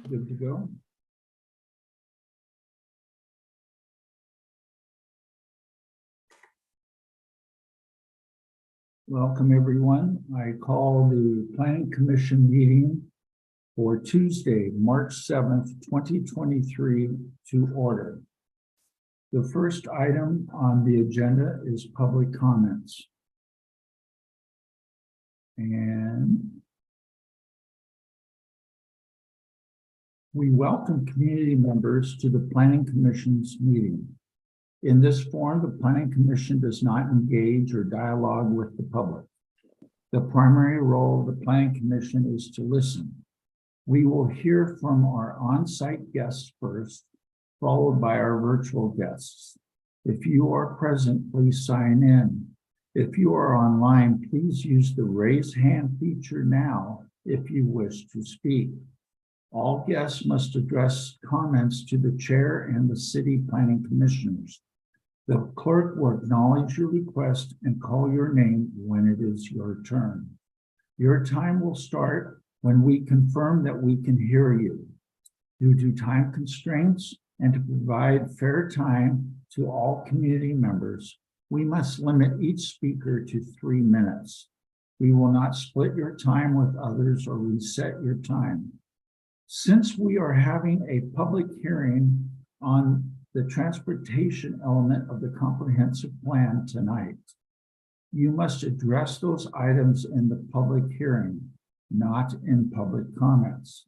Good to go. Welcome, everyone. I call the Planning Commission meeting for Tuesday, March 7th, 2023 to order. The first item on the agenda is public comments. And we welcome community members to the Planning Commission's meeting. In this forum, the Planning Commission does not engage or dialogue with the public. The primary role of the Planning Commission is to listen. We will hear from our on-site guests first, followed by our virtual guests. If you are present, please sign in. If you are online, please use the raise hand feature now if you wish to speak. All guests must address comments to the chair and the city planning commissioners. The clerk will acknowledge your request and call your name when it is your turn. Your time will start when we confirm that we can hear you. Due to time constraints and to provide fair time to all community members, we must limit each speaker to 3 minutes. We will not split your time with others or reset your time. Since we are having a public hearing on the transportation element of the comprehensive plan tonight, you must address those items in the public hearing, not in public comments.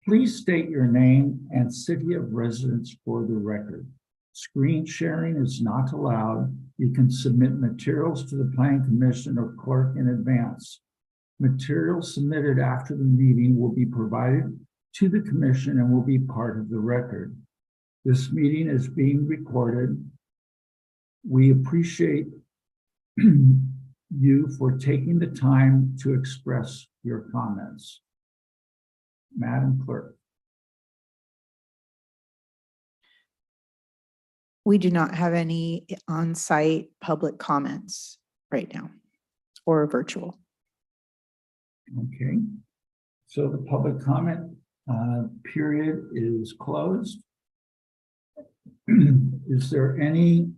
Please state your name and city of residence for the record. Screen sharing is not allowed. You can submit materials to the Planning Commission or clerk in advance. Materials submitted after the meeting will be provided to the commission and will be part of the record. This meeting is being recorded. We appreciate you for taking the time to express your comments. Madam Clerk. We do not have any on-site public comments right now or virtual. Okay, so the public comment period is closed. Is there any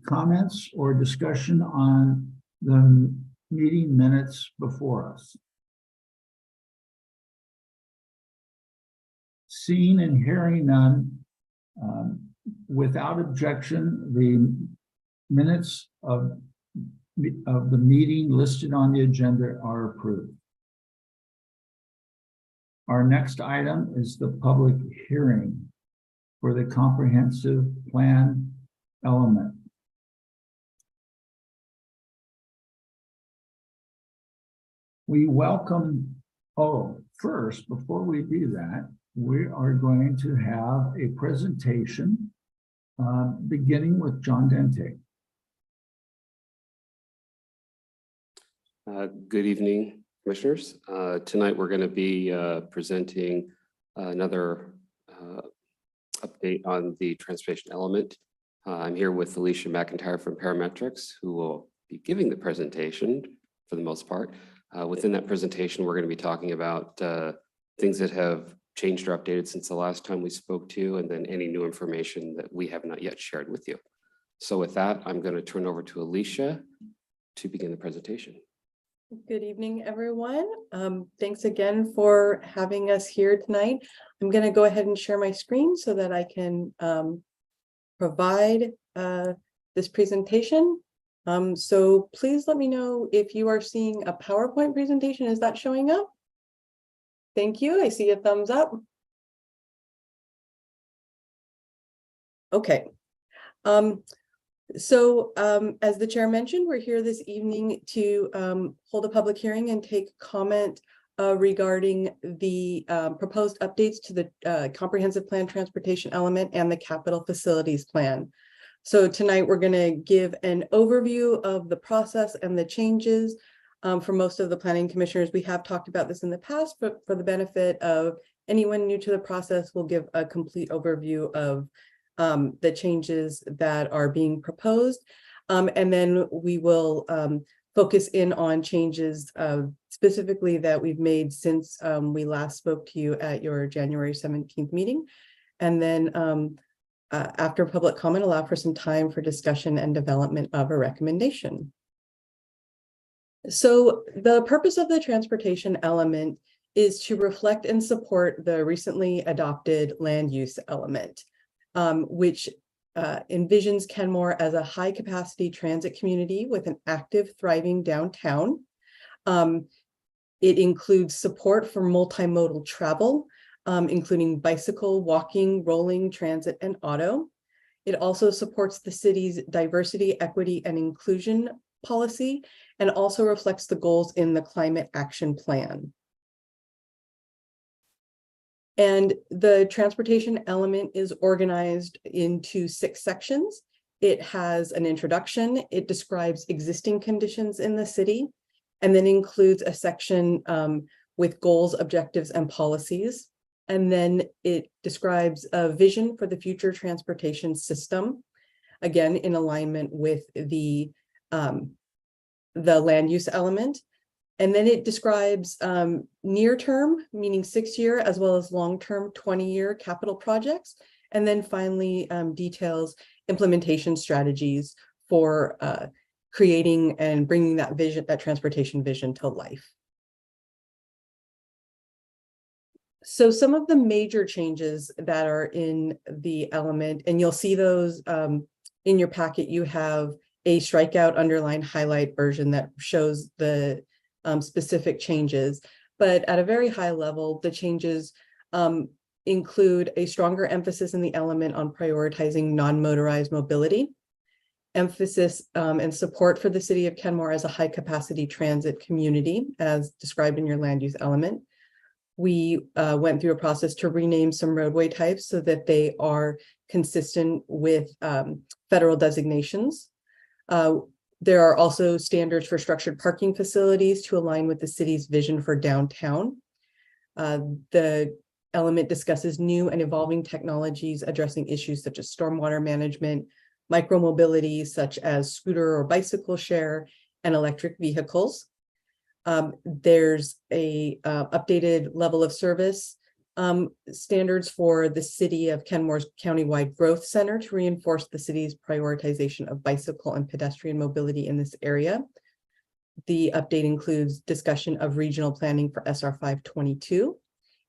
comments or discussion on the meeting minutes before us? Seeing and hearing none, without objection, the minutes of the meeting listed on the agenda are approved. Our next item is the public hearing for the comprehensive plan element. We welcome, first, before we do that, we are going to have a presentation beginning with John Dente. Good evening, commissioners. Tonight we're going to be presenting another update on the transportation element. I'm here with Alicia McIntyre from Parametrics, who will be giving the presentation for the most part. Within that presentation, we're going to be talking about things that have changed or updated since the last time we spoke to you, and then any new information that we have not yet shared with you. So with that, I'm going to turn over to Alicia to begin the presentation. Good evening, everyone. Thanks again for having us here tonight. I'm going to go ahead and share my screen so that I can provide this presentation. So please let me know if you are seeing a PowerPoint presentation. Is that showing up? Thank you. I see a thumbs up. Okay. So as the chair mentioned, we're here this evening to hold a public hearing and take comment regarding the proposed updates to the comprehensive plan transportation element and the capital facilities plan. So tonight we're going to give an overview of the process and the changes for most of the planning commissioners. We have talked about this in the past, but for the benefit of anyone new to the process, we'll give a complete overview of the changes that are being proposed. And then we will focus in on changes specifically that we've made since we last spoke to you at your January 17th meeting. And then after public comment, allow for some time for discussion and development of a recommendation. So the purpose of the transportation element is to reflect and support the recently adopted land use element, which envisions Kenmore as a high capacity transit community with an active, thriving downtown. It includes support for multimodal travel, including bicycle, walking, rolling, transit, and auto. It also supports the city's diversity, equity, and inclusion policy, and also reflects the goals in the climate action plan. And the transportation element is organized into 6 sections. It has an introduction. It describes existing conditions in the city, and then includes a section with goals, objectives, and policies. And then it describes a vision for the future transportation system, again, in alignment with the land use element. And then it describes near term, meaning 6-year, as well as long-term 20-year capital projects. And then finally details implementation strategies for creating and bringing that vision, that transportation vision, to life. So some of the major changes that are in the element, and you'll see those in your packet. You have a strikeout, underline, highlight version that shows the specific changes, but at a very high level, the changes include a stronger emphasis in the element on prioritizing non-motorized mobility, emphasis and support for the city of Kenmore as a high capacity transit community, as described in your land use element. We went through a process to rename some roadway types so that they are consistent with federal designations. There are also standards for structured parking facilities to align with the city's vision for downtown. The element discusses new and evolving technologies addressing issues such as stormwater management, micromobility such as scooter or bicycle share, and electric vehicles. There's a updated level of service standards for the city of Kenmore's countywide growth center to reinforce the city's prioritization of bicycle and pedestrian mobility in this area. The update includes discussion of regional planning for SR 522.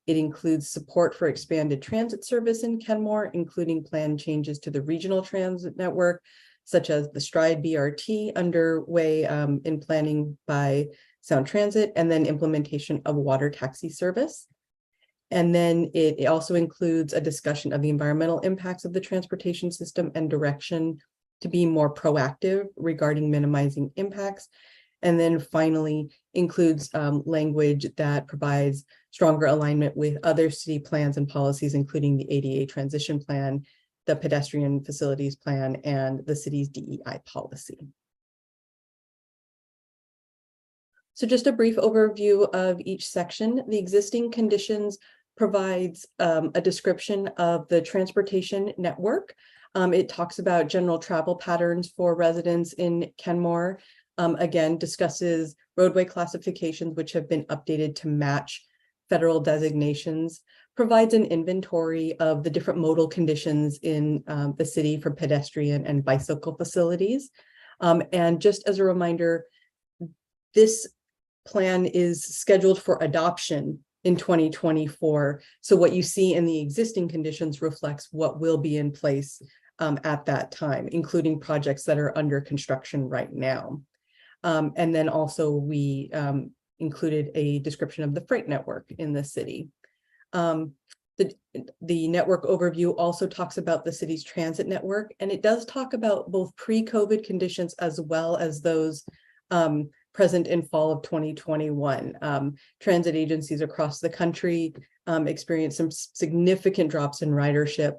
It includes support for expanded transit service in Kenmore, including planned changes to the regional transit network, such as the Stride BRT underway in planning by Sound Transit, and then implementation of water taxi service. And then it also includes a discussion of the environmental impacts of the transportation system and direction to be more proactive regarding minimizing impacts. And then finally includes language that provides stronger alignment with other city plans and policies, including the ADA transition plan, the pedestrian facilities plan, and the city's DEI policy. So just a brief overview of each section. The existing conditions provides a description of the transportation network. It talks about general travel patterns for residents in Kenmore. Again, discusses roadway classifications, which have been updated to match federal designations, provides an inventory of the different modal conditions in the city for pedestrian and bicycle facilities. And just as a reminder, this plan is scheduled for adoption in 2024. So what you see in the existing conditions reflects what will be in place at that time, including projects that are under construction right now. And then also we included a description of the freight network in the city. The network overview also talks about the city's transit network, and it does talk about both pre-COVID conditions as well as those present in fall of 2021. Transit agencies across the country experienced some significant drops in ridership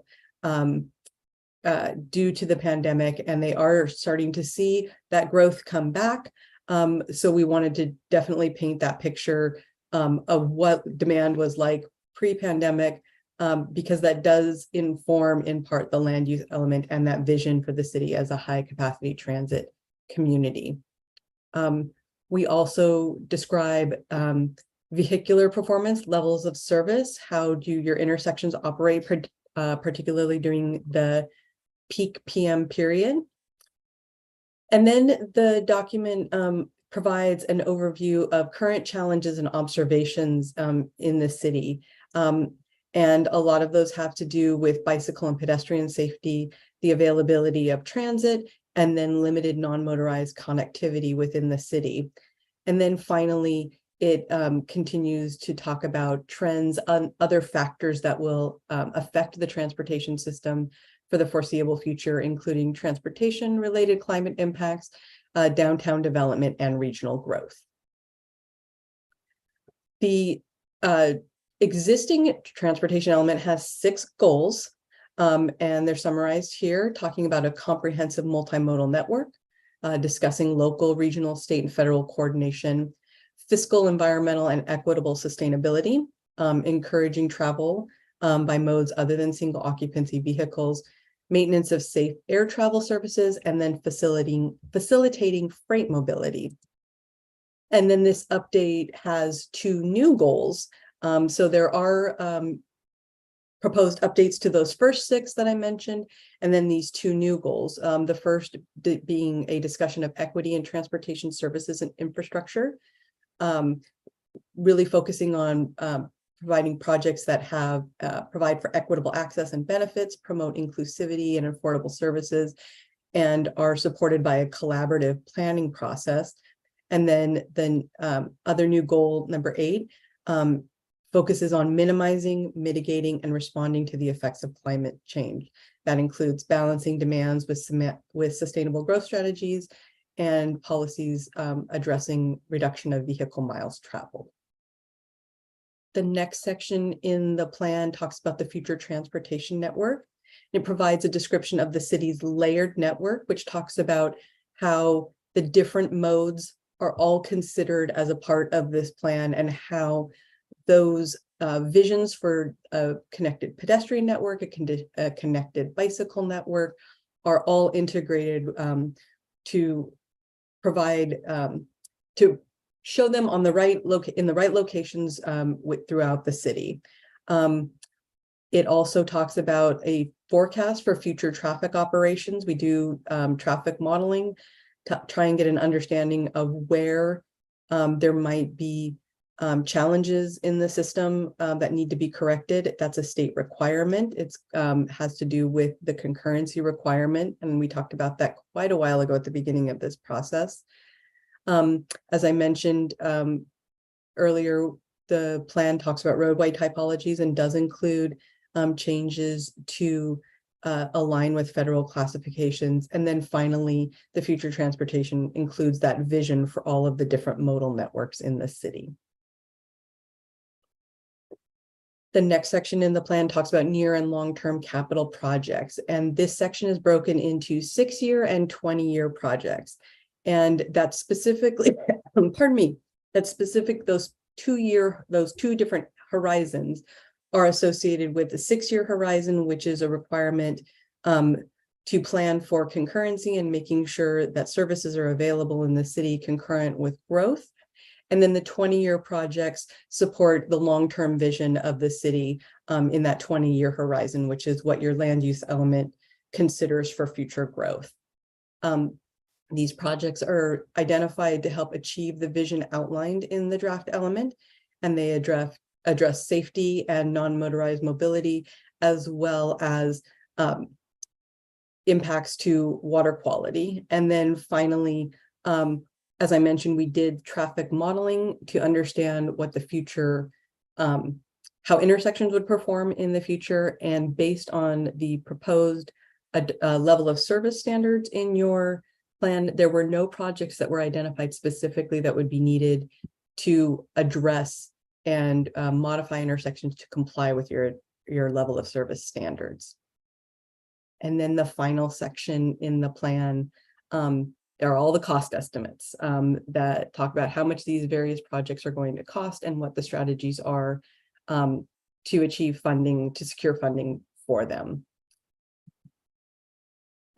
due to the pandemic, and they are starting to see that growth come back. So we wanted to definitely paint that picture of what demand was like pre-pandemic, because that does inform in part the land use element and that vision for the city as a high capacity transit community. We also describe vehicular performance, levels of service. How do your intersections operate, particularly during the peak PM period? And then the document provides an overview of current challenges and observations in the city. And a lot of those have to do with bicycle and pedestrian safety, the availability of transit, and then limited non-motorized connectivity within the city. And then finally, it continues to talk about trends on other factors that will affect the transportation system for the foreseeable future, including transportation-related climate impacts, downtown development, and regional growth. The existing transportation element has 6 goals, and they're summarized here, talking about a comprehensive multimodal network, discussing local, regional, state, and federal coordination, fiscal, environmental, and equitable sustainability, encouraging travel by modes other than single occupancy vehicles, maintenance of safe air travel services, and then facilitating freight mobility. And then this update has 2 new goals. So there are proposed updates to those first 6 that I mentioned, and then these 2 new goals. The first being a discussion of equity in transportation services and infrastructure, really focusing on providing projects that have provide for equitable access and benefits, promote inclusivity and affordable services, and are supported by a collaborative planning process. And then other new goal, number 8, focuses on minimizing, mitigating, and responding to the effects of climate change. That includes balancing demands with sustainable growth strategies and policies addressing reduction of vehicle miles traveled. The next section in the plan talks about the future transportation network. It provides a description of the city's layered network, which talks about how the different modes are all considered as a part of this plan, and how those visions for a connected pedestrian network, a connected bicycle network, are all integrated to provide, to show them on the right in the right locations throughout the city. It also talks about a forecast for future traffic operations. We do traffic modeling to try and get an understanding of where there might be challenges in the system that need to be corrected. That's a state requirement. It has to do with the concurrency requirement, and we talked about that quite a while ago at the beginning of this process. As I mentioned earlier, the plan talks about roadway typologies and does include changes to align with federal classifications. And then finally, the future transportation includes that vision for all of the different modal networks in the city. The next section in the plan talks about near and long-term capital projects. And this section is broken into 6-year and 20-year projects. And that's specifically, pardon me, that's specific, those 2 different horizons are associated with the 6-year horizon, which is a requirement to plan for concurrency and making sure that services are available in the city concurrent with growth. And then the 20-year projects support the long-term vision of the city in that 20-year horizon, which is what your land use element considers for future growth. These projects are identified to help achieve the vision outlined in the draft element, and they address safety and non-motorized mobility, as well as impacts to water quality. And then finally, as I mentioned, we did traffic modeling to understand what the future, how intersections would perform in the future. And based on the proposed level of service standards in your plan, there were no projects that were identified specifically that would be needed to address and modify intersections to comply with your level of service standards. And then the final section in the plan, there are all the cost estimates that talk about how much these various projects are going to cost and what the strategies are to achieve funding, to secure funding for them.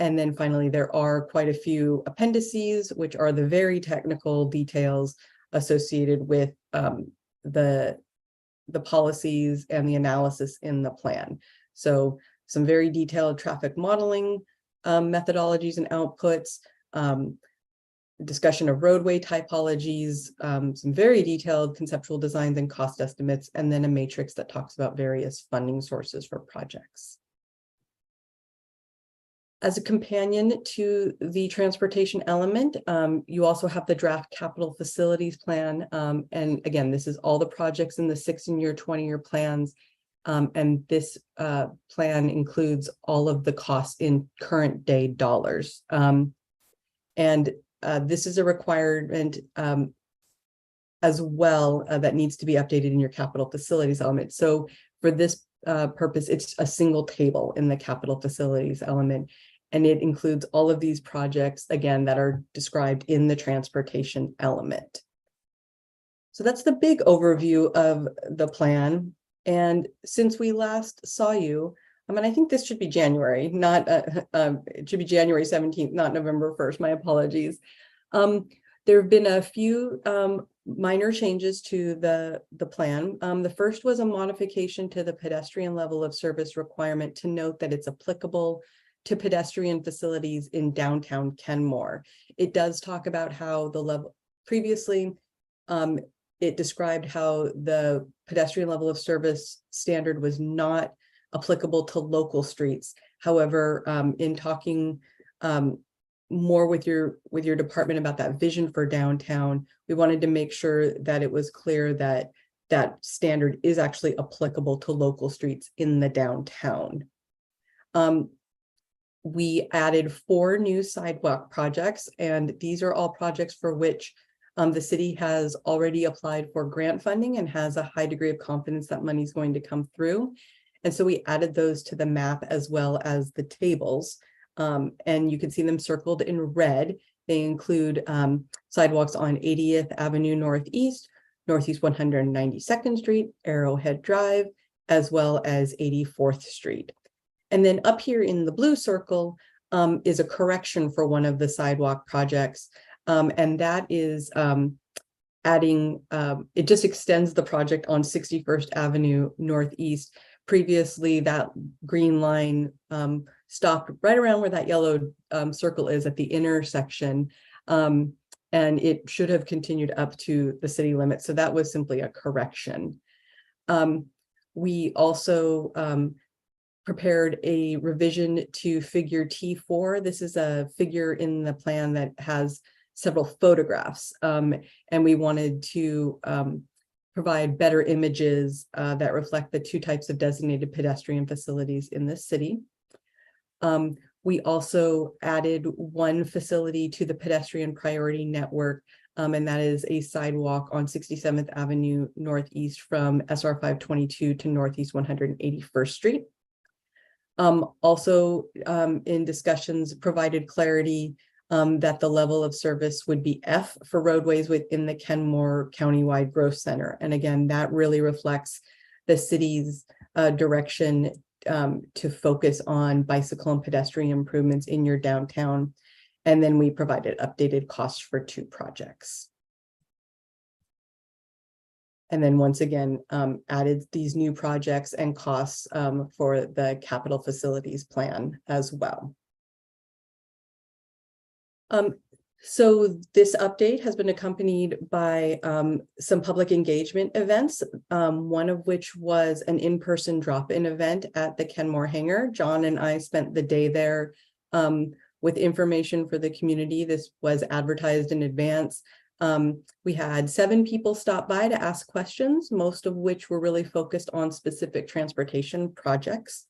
And then finally, there are quite a few appendices, which are the very technical details associated with the policies and the analysis in the plan. So some very detailed traffic modeling methodologies and outputs, discussion of roadway typologies, some very detailed conceptual designs and cost estimates, and then a matrix that talks about various funding sources for projects. As a companion to the transportation element, you also have the draft capital facilities plan. And again, this is all the projects in the 16-year, 20-year plans. And this plan includes all of the costs in current day dollars. This is a requirement as well that needs to be updated in your capital facilities element. So for this purpose, it's a single table in the capital facilities element. And it includes all of these projects, again, that are described in the transportation element. So that's the big overview of the plan. And since we last saw you, I think this should be January, not, it should be January 17th, not November 1st, my apologies. There have been a few minor changes to the plan. The first was a modification to the pedestrian level of service requirement to note that it's applicable to pedestrian facilities in downtown Kenmore. It does talk about how the level previously, it described how the pedestrian level of service standard was not applicable to local streets. However, in talking more with your department about that vision for downtown, we wanted to make sure that it was clear that that standard is actually applicable to local streets in the downtown. We added 4 new sidewalk projects, and these are all projects for which the city has already applied for grant funding and has a high degree of confidence that money is going to come through. And so we added those to the map as well as the tables. And you can see them circled in red. They include sidewalks on 80th Avenue Northeast, Northeast 192nd Street, Arrowhead Drive, as well as 84th Street. And then up here in the blue circle is a correction for one of the sidewalk projects. And that is adding, it just extends the project on 61st Avenue Northeast. Previously, that green line stopped right around where that yellow circle is at the intersection. And it should have continued up to the city limits. So that was simply a correction. We also prepared a revision to figure T4. This is a figure in the plan that has several photographs, and we wanted to provide better images that reflect the 2 types of designated pedestrian facilities in this city. We also added 1 facility to the pedestrian priority network, and that is a sidewalk on 67th Avenue Northeast from SR 522 to Northeast 181st Street. Also, in discussions, provided clarity that the level of service would be F for roadways within the Kenmore Countywide Growth Center. And again, that really reflects the city's direction to focus on bicycle and pedestrian improvements in your downtown. And then we provided updated costs for 2 projects. And then once again, added these new projects and costs for the capital facilities plan as well. So this update has been accompanied by some public engagement events, one of which was an in-person drop-in event at the Kenmore Hangar. John and I spent the day there with information for the community. This was advertised in advance. We had 7 people stop by to ask questions, most of which were really focused on specific transportation projects.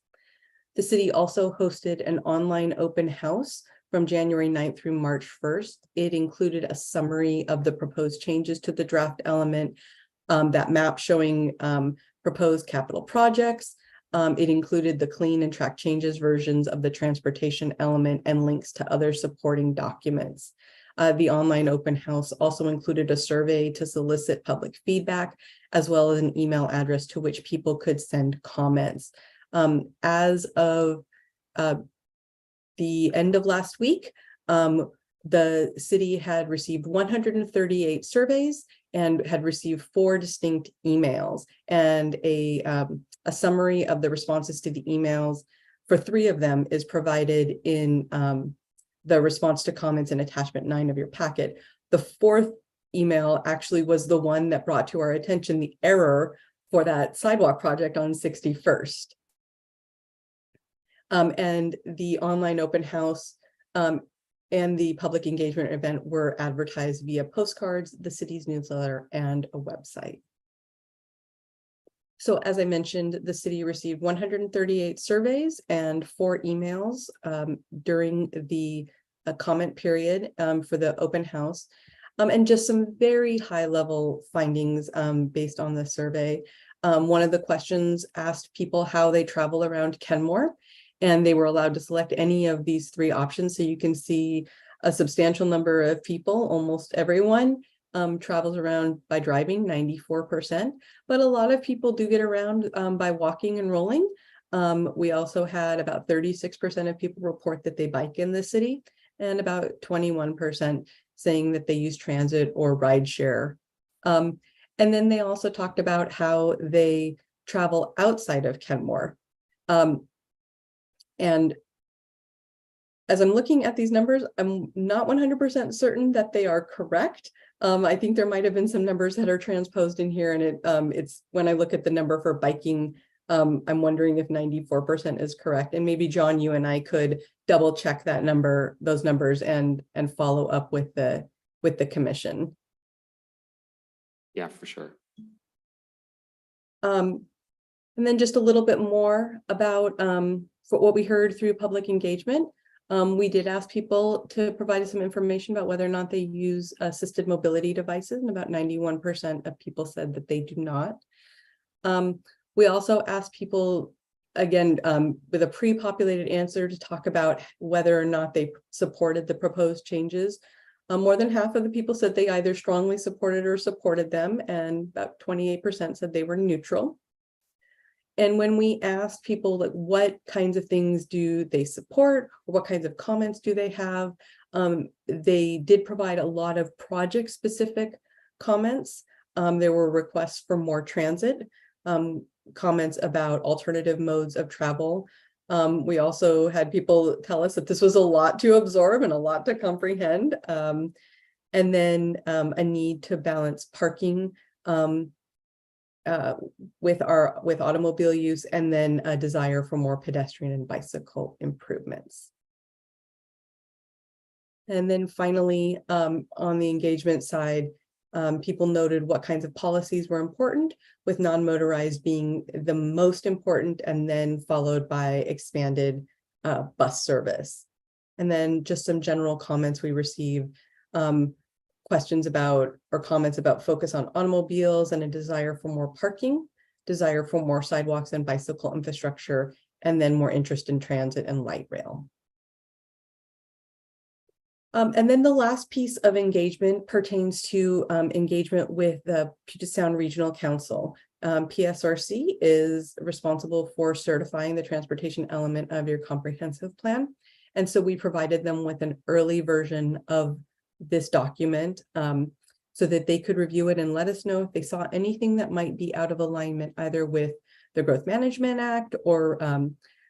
The city also hosted an online open house from January 9th through March 1st. It included a summary of the proposed changes to the draft element, that map showing proposed capital projects. It included the clean and track changes versions of the transportation element and links to other supporting documents. The online open house also included a survey to solicit public feedback, as well as an email address to which people could send comments. As of the end of last week, the city had received 138 surveys and had received 4 distinct emails, and a summary of the responses to the emails for 3 of them is provided in the response to comments in attachment 9 of your packet. The 4th email actually was the one that brought to our attention the error for that sidewalk project on 61st. And the online open house and the public engagement event were advertised via postcards, the city's newsletter, and a website. So as I mentioned, the city received 138 surveys and 4 emails during the comment period for the open house. And just some very high level findings based on the survey. One of the questions asked people how they travel around Kenmore, and they were allowed to select any of these 3 options. So you can see a substantial number of people, almost everyone, travels around by driving, 94%, but a lot of people do get around by walking and rolling. We also had about 36% of people report that they bike in the city, and about 21% saying that they use transit or rideshare. And then they also talked about how they travel outside of Kenmore. And as I'm looking at these numbers, I'm not 100% certain that they are correct. I think there might have been some numbers that are transposed in here, and it's when I look at the number for biking, I'm wondering if 94% is correct. And maybe John, you and I could double check that number, those numbers, and follow up with the commission. Yeah, for sure. And then just a little bit more about for what we heard through public engagement. We did ask people to provide some information about whether or not they use assisted mobility devices, and about 91% of people said that they do not. We also asked people, again, with a pre-populated answer, to talk about whether or not they supported the proposed changes. More than half of the people said they either strongly supported or supported them, and about 28% said they were neutral. And when we asked people, like, what kinds of things do they support, or what kinds of comments do they have, they did provide a lot of project-specific comments. There were requests for more transit, comments about alternative modes of travel. We also had people tell us that this was a lot to absorb and a lot to comprehend. And then a need to balance parking with automobile use, and then a desire for more pedestrian and bicycle improvements. And then finally, on the engagement side, people noted what kinds of policies were important, with non-motorized being the most important, and then followed by expanded bus service. And then just some general comments we received, questions about, or comments about, focus on automobiles and a desire for more parking, desire for more sidewalks and bicycle infrastructure, and then more interest in transit and light rail. And then the last piece of engagement pertains to engagement with the Puget Sound Regional Council. PSRC is responsible for certifying the transportation element of your comprehensive plan. And so we provided them with an early version of this document so that they could review it and let us know if they saw anything that might be out of alignment, either with the Growth Management Act or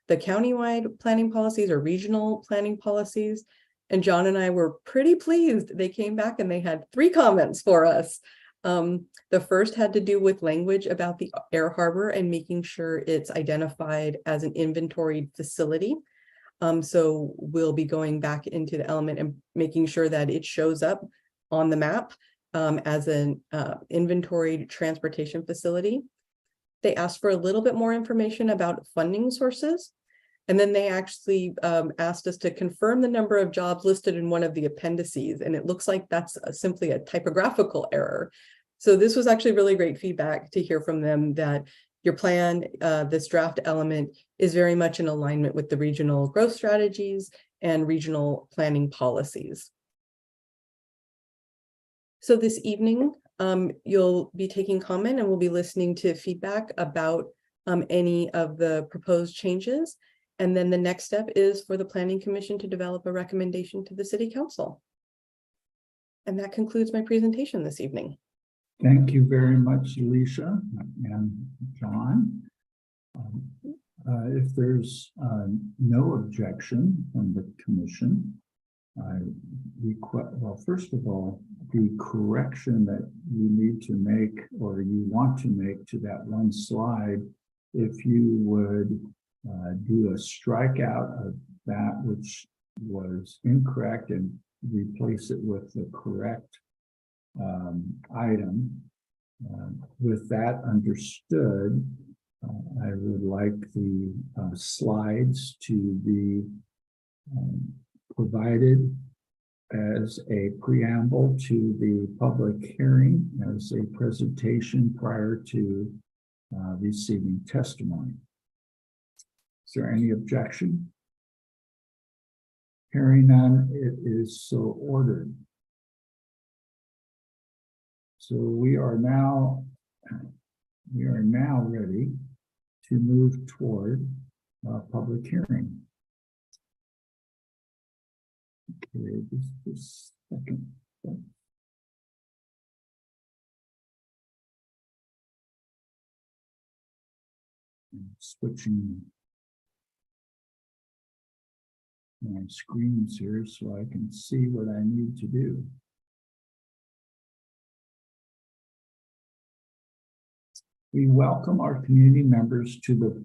the countywide planning policies or regional planning policies. And John and I were pretty pleased. They came back and they had 3 comments for us. The first had to do with language about the air harbor and making sure it's identified as an inventoried facility. So we'll be going back into the element and making sure that it shows up on the map as an inventoried transportation facility. They asked for a little bit more information about funding sources. And then they actually asked us to confirm the number of jobs listed in one of the appendices. And it looks like that's simply a typographical error. So this was actually really great feedback to hear from them, that your plan, this draft element, is very much in alignment with the regional growth strategies and regional planning policies. So this evening, you'll be taking comment, and we'll be listening to feedback about any of the proposed changes. And then the next step is for the Planning Commission to develop a recommendation to the City Council. And that concludes my presentation this evening. Thank you very much, Alicia and John. If there's no objection from the commission, I request, well, first of all, the correction that you need to make or you want to make to that one slide, if you would do a strikeout of that which was incorrect and replace it with the correct item. With that understood, I would like the slides to be provided as a preamble to the public hearing, as a presentation prior to receiving testimony. Is there any objection? Hearing none, it is so ordered. So we are now ready to move toward public hearing. Okay, this second. I'm switching my screens here so I can see what I need to do. We welcome our community members to the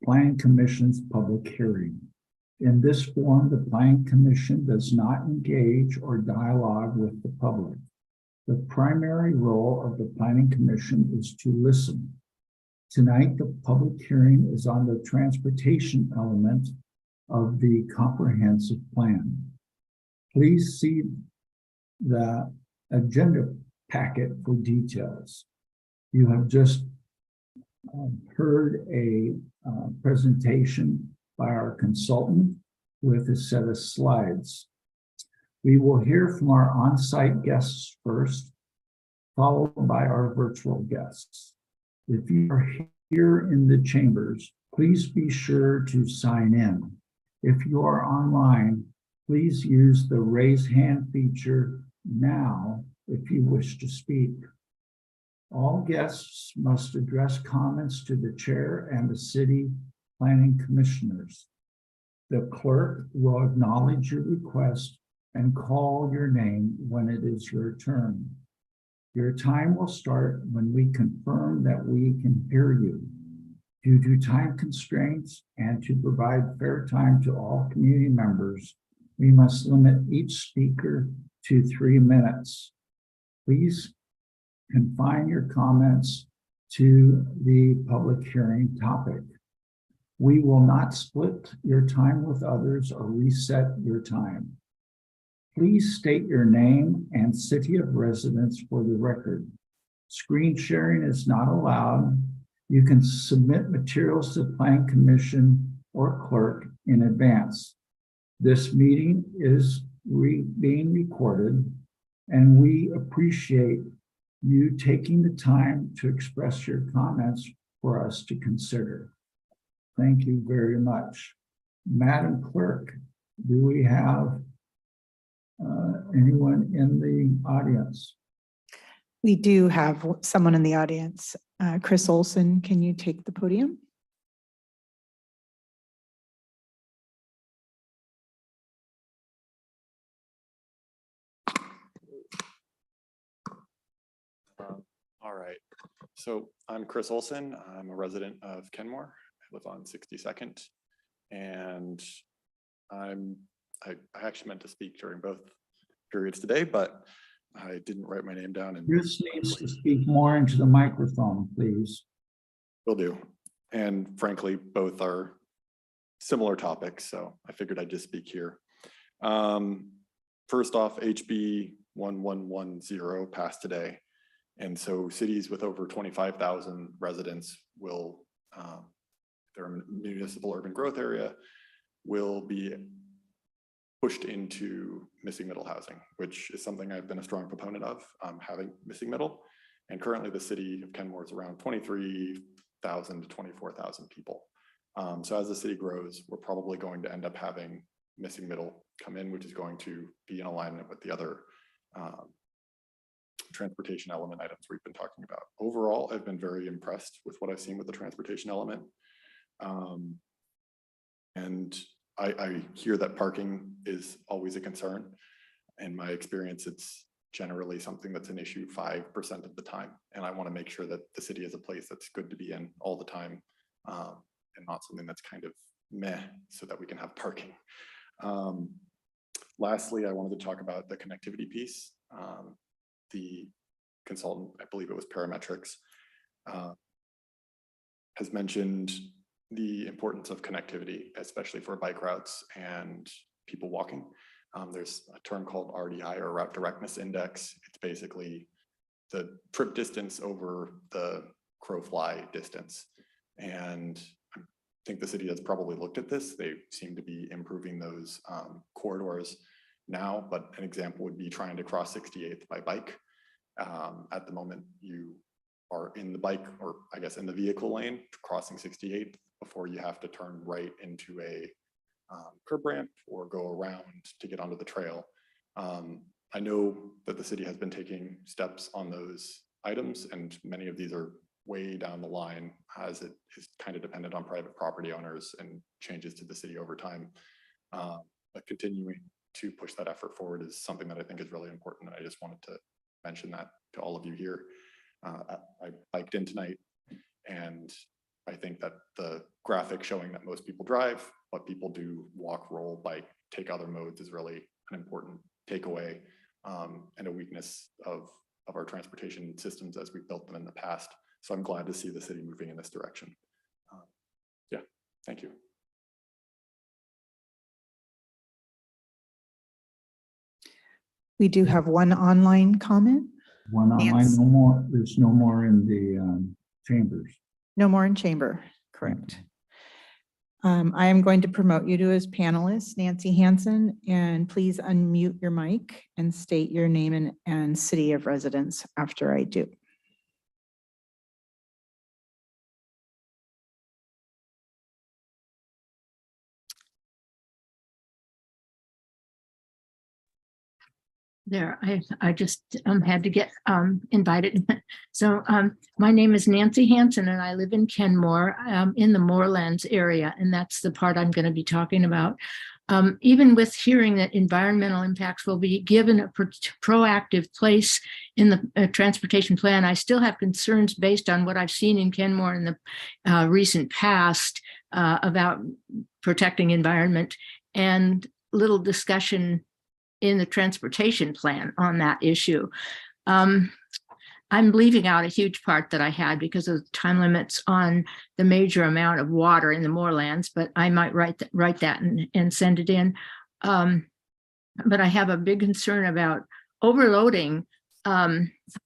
Planning Commission's public hearing. In this forum, the Planning Commission does not engage or dialogue with the public. The primary role of the Planning Commission is to listen. Tonight, the public hearing is on the transportation element of the comprehensive plan. Please see the agenda packet for details. You have just heard a presentation by our consultant with a set of slides. We will hear from our on-site guests first, followed by our virtual guests. If you are here in the chambers, please be sure to sign in. If you are online, please use the raise hand feature now if you wish to speak. All guests must address comments to the chair and the city planning commissioners. The clerk will acknowledge your request and call your name when it is your turn. Your time will start when we confirm that we can hear you. Due to time constraints and to provide fair time to all community members, we must limit each speaker to 3 minutes. Please confine your comments to the public hearing topic. We will not split your time with others or reset your time. Please state your name and city of residence for the record. Screen sharing is not allowed. You can submit materials to the Planning Commission or clerk in advance. This meeting is being recorded, and we appreciate you taking the time to express your comments for us to consider. Thank you very much. Madam Clerk, do we have anyone in the audience? We do have someone in the audience. Chris Olson, can you take the podium? All right. So I'm Chris Olson. I'm a resident of Kenmore. I live on 62nd. And I actually meant to speak during both periods today, but I didn't write my name down. And Chris needs to speak more into the microphone, please. Will do. And frankly, both are similar topics, so I figured I'd just speak here. First off, HB 1110 passed today. And so cities with over 25,000 residents will, their municipal urban growth area will be pushed into missing middle housing, which is something I've been a strong proponent of, having missing middle. And currently the city of Kenmore is around 23,000 to 24,000 people. So as the city grows, we're probably going to end up having missing middle come in, which is going to be in alignment with the other transportation element items we've been talking about. Overall, I've been very impressed with what I've seen with the transportation element. And I hear that parking is always a concern. In my experience, it's generally something that's an issue 5% of the time. And I want to make sure that the city is a place that's good to be in all the time, and not something that's kind of meh, so that we can have parking. Lastly, I wanted to talk about the connectivity piece. The consultant, I believe it was Parametrics, has mentioned the importance of connectivity, especially for bike routes and people walking. There's a term called RDI, or Route Directness Index. It's basically the trip distance over the crow fly distance. And I think the city has probably looked at this. They seem to be improving those corridors now, but an example would be trying to cross 68th by bike. At the moment, you are in the bike, or I guess in the vehicle lane, crossing 68th before you have to turn right into a curb ramp or go around to get onto the trail. I know that the city has been taking steps on those items, and many of these are way down the line, as it is kind of dependent on private property owners and changes to the city over time. But continuing to push that effort forward is something that I think is really important, and I just wanted to mention that to all of you here. I biked in tonight, and I think that the graphic showing that most people drive, but people do walk, roll, bike, take other modes is really an important takeaway, and a weakness of our transportation systems as we've built them in the past. So I'm glad to see the city moving in this direction. Yeah, thank you. We do have one online comment. One online, Nancy. no more, there's no more in the chambers. No more in chamber, correct. I am going to promote you to as panelist, Nancy Hansen, and please unmute your mic and state your name and city of residence after I do. There, I just had to get invited. So my name is Nancy Hansen, and I live in Kenmore, in the Moorlands area, and that's the part I'm going to be talking about. Even with hearing that environmental impacts will be given a proactive place in the transportation plan, I still have concerns based on what I've seen in Kenmore in the recent past about protecting environment, and little discussion in the transportation plan on that issue. I'm leaving out a huge part that I had because of time limits on the major amount of water in the moorlands, but I might write that and send it in. But I have a big concern about overloading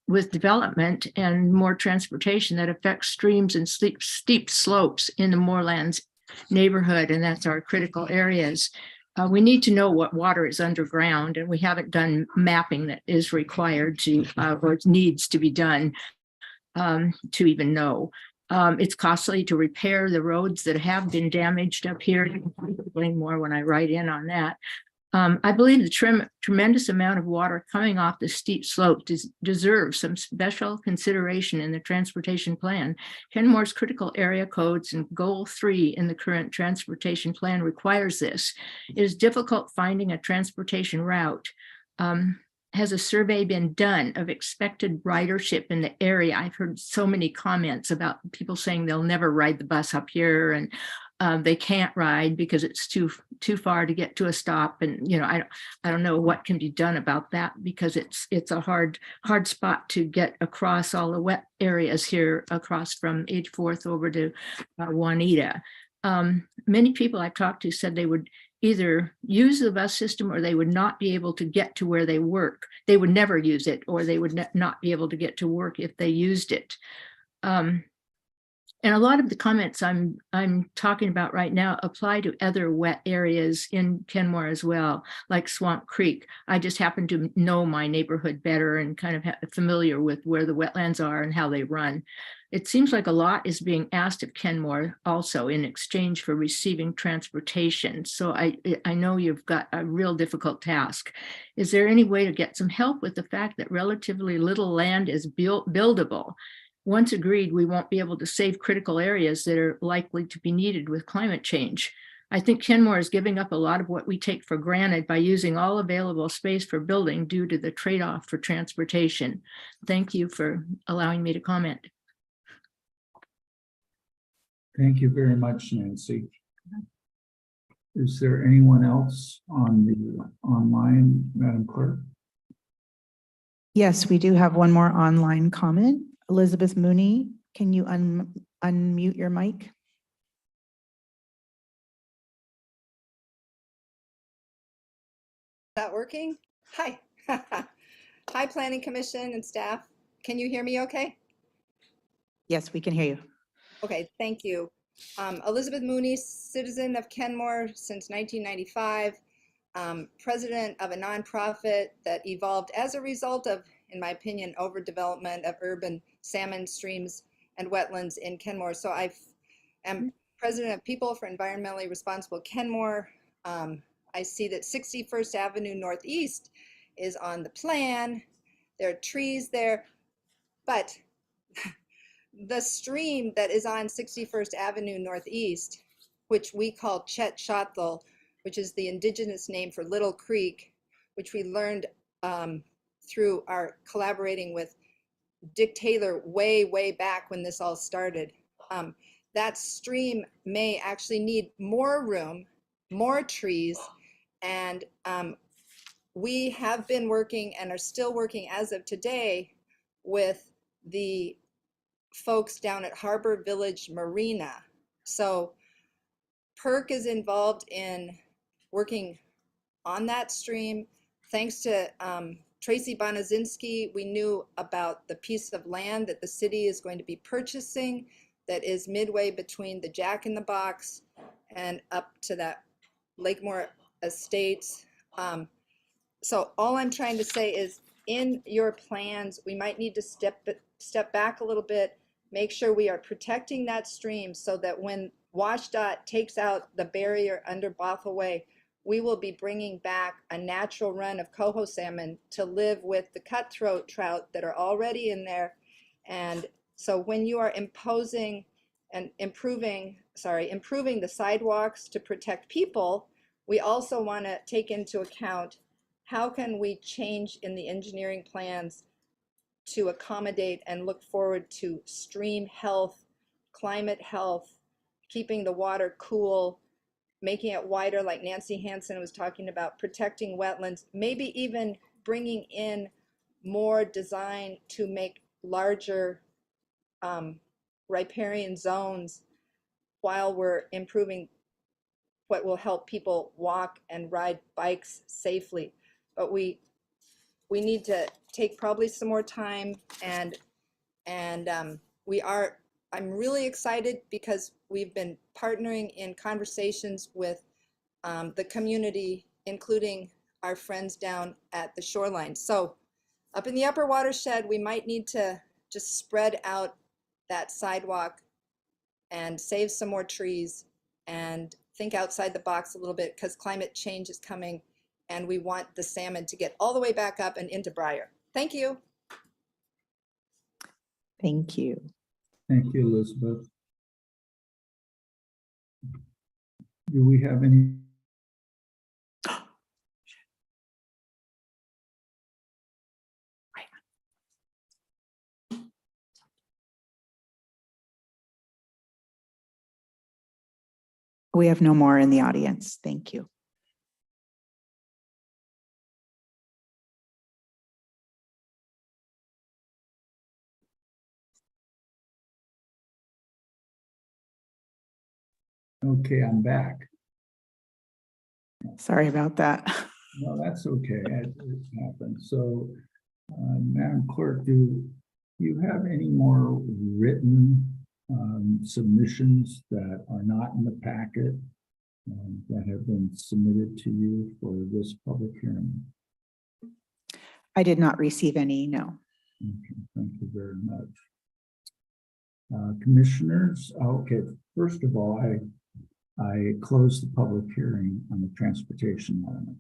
with development and more transportation that affects streams and steep slopes in the moorlands neighborhood, and that's our critical areas. We need to know what water is underground, and we haven't done mapping that is required to, or needs to be done to even know. It's costly to repair the roads that have been damaged up here. I'll explain more when I write in on that. I believe the tremendous amount of water coming off the steep slope deserves some special consideration in the transportation plan. Kenmore's critical area codes and goal 3 in the current transportation plan requires this. It is difficult finding a transportation route. Has a survey been done of expected ridership in the area? I've heard so many comments about people saying they'll never ride the bus up here, and they can't ride because it's too far to get to a stop. And I don't know what can be done about that, because it's a hard spot to get across all the wet areas here, across from 84th over to Juanita. Many people I've talked to said they would either use the bus system or they would not be able to get to where they work. They would never use it, or they would not be able to get to work if they used it. And a lot of the comments I'm talking about right now apply to other wet areas in Kenmore as well, like Swamp Creek. I just happen to know my neighborhood better and kind of familiar with where the wetlands are and how they run. It seems like a lot is being asked of Kenmore also in exchange for receiving transportation. So I know you've got a real difficult task. Is there any way to get some help with the fact that relatively little land is buildable? Once agreed, we won't be able to save critical areas that are likely to be needed with climate change. I think Kenmore is giving up a lot of what we take for granted by using all available space for building due to the trade-off for transportation. Thank you for allowing me to comment. Thank you very much, Nancy. Is there anyone else on the online, Madam Clerk? Yes, we do have one more online comment. Elizabeth Mooney, can you unmute your mic? That working? Hi. Hi, Planning Commission and staff. Can you hear me okay? Yes, we can hear you. Okay, thank you. Elizabeth Mooney, citizen of Kenmore since 1995, president of a nonprofit that evolved as a result of, in my opinion, overdevelopment of urban salmon streams and wetlands in Kenmore. So I am president of People for Environmentally Responsible Kenmore. I see that 61st Avenue Northeast is on the plan. There are trees there, but the stream that is on 61st Avenue Northeast, which we call Chet Shothel, which is the indigenous name for Little Creek, which we learned through our collaborating with Dick Taylor way back when this all started. That stream may actually need more room, more trees, and we have been working and are still working as of today with the folks down at Harbor Village Marina. So PERC is involved in working on that stream. Thanks to Tracy Bonazinski, we knew about the piece of land that the city is going to be purchasing that is midway between the Jack in the Box and up to that Lakemore Estates. So all I'm trying to say is in your plans, we might need to step back a little bit, make sure we are protecting that stream so that when WashDOT takes out the barrier under Bothell Way, we will be bringing back a natural run of coho salmon to live with the cutthroat trout that are already in there. And so when you are imposing and improving the sidewalks to protect people, we also want to take into account how can we change in the engineering plans to accommodate and look forward to stream health, climate health, keeping the water cool, making it wider like Nancy Hansen was talking about, protecting wetlands, maybe even bringing in more design to make larger riparian zones while we're improving what will help people walk and ride bikes safely. But we need to take probably some more time, and I'm really excited because we've been partnering in conversations with the community, including our friends down at the shoreline. So up in the upper watershed, we might need to just spread out that sidewalk and save some more trees and think outside the box a little bit, because climate change is coming and we want the salmon to get all the way back up and into Briar. Thank you. Thank you. Thank you, Elizabeth. Do we have any? We have no more in the audience. Thank you. Okay, I'm back. Sorry about that. No, that's okay. It happened. So, Madam Clerk, do you have any more written submissions that are not in the packet that have been submitted to you for this public hearing? I did not receive any, no. Okay, thank you very much. Commissioners, okay, first of all, I closed the public hearing on the transportation element.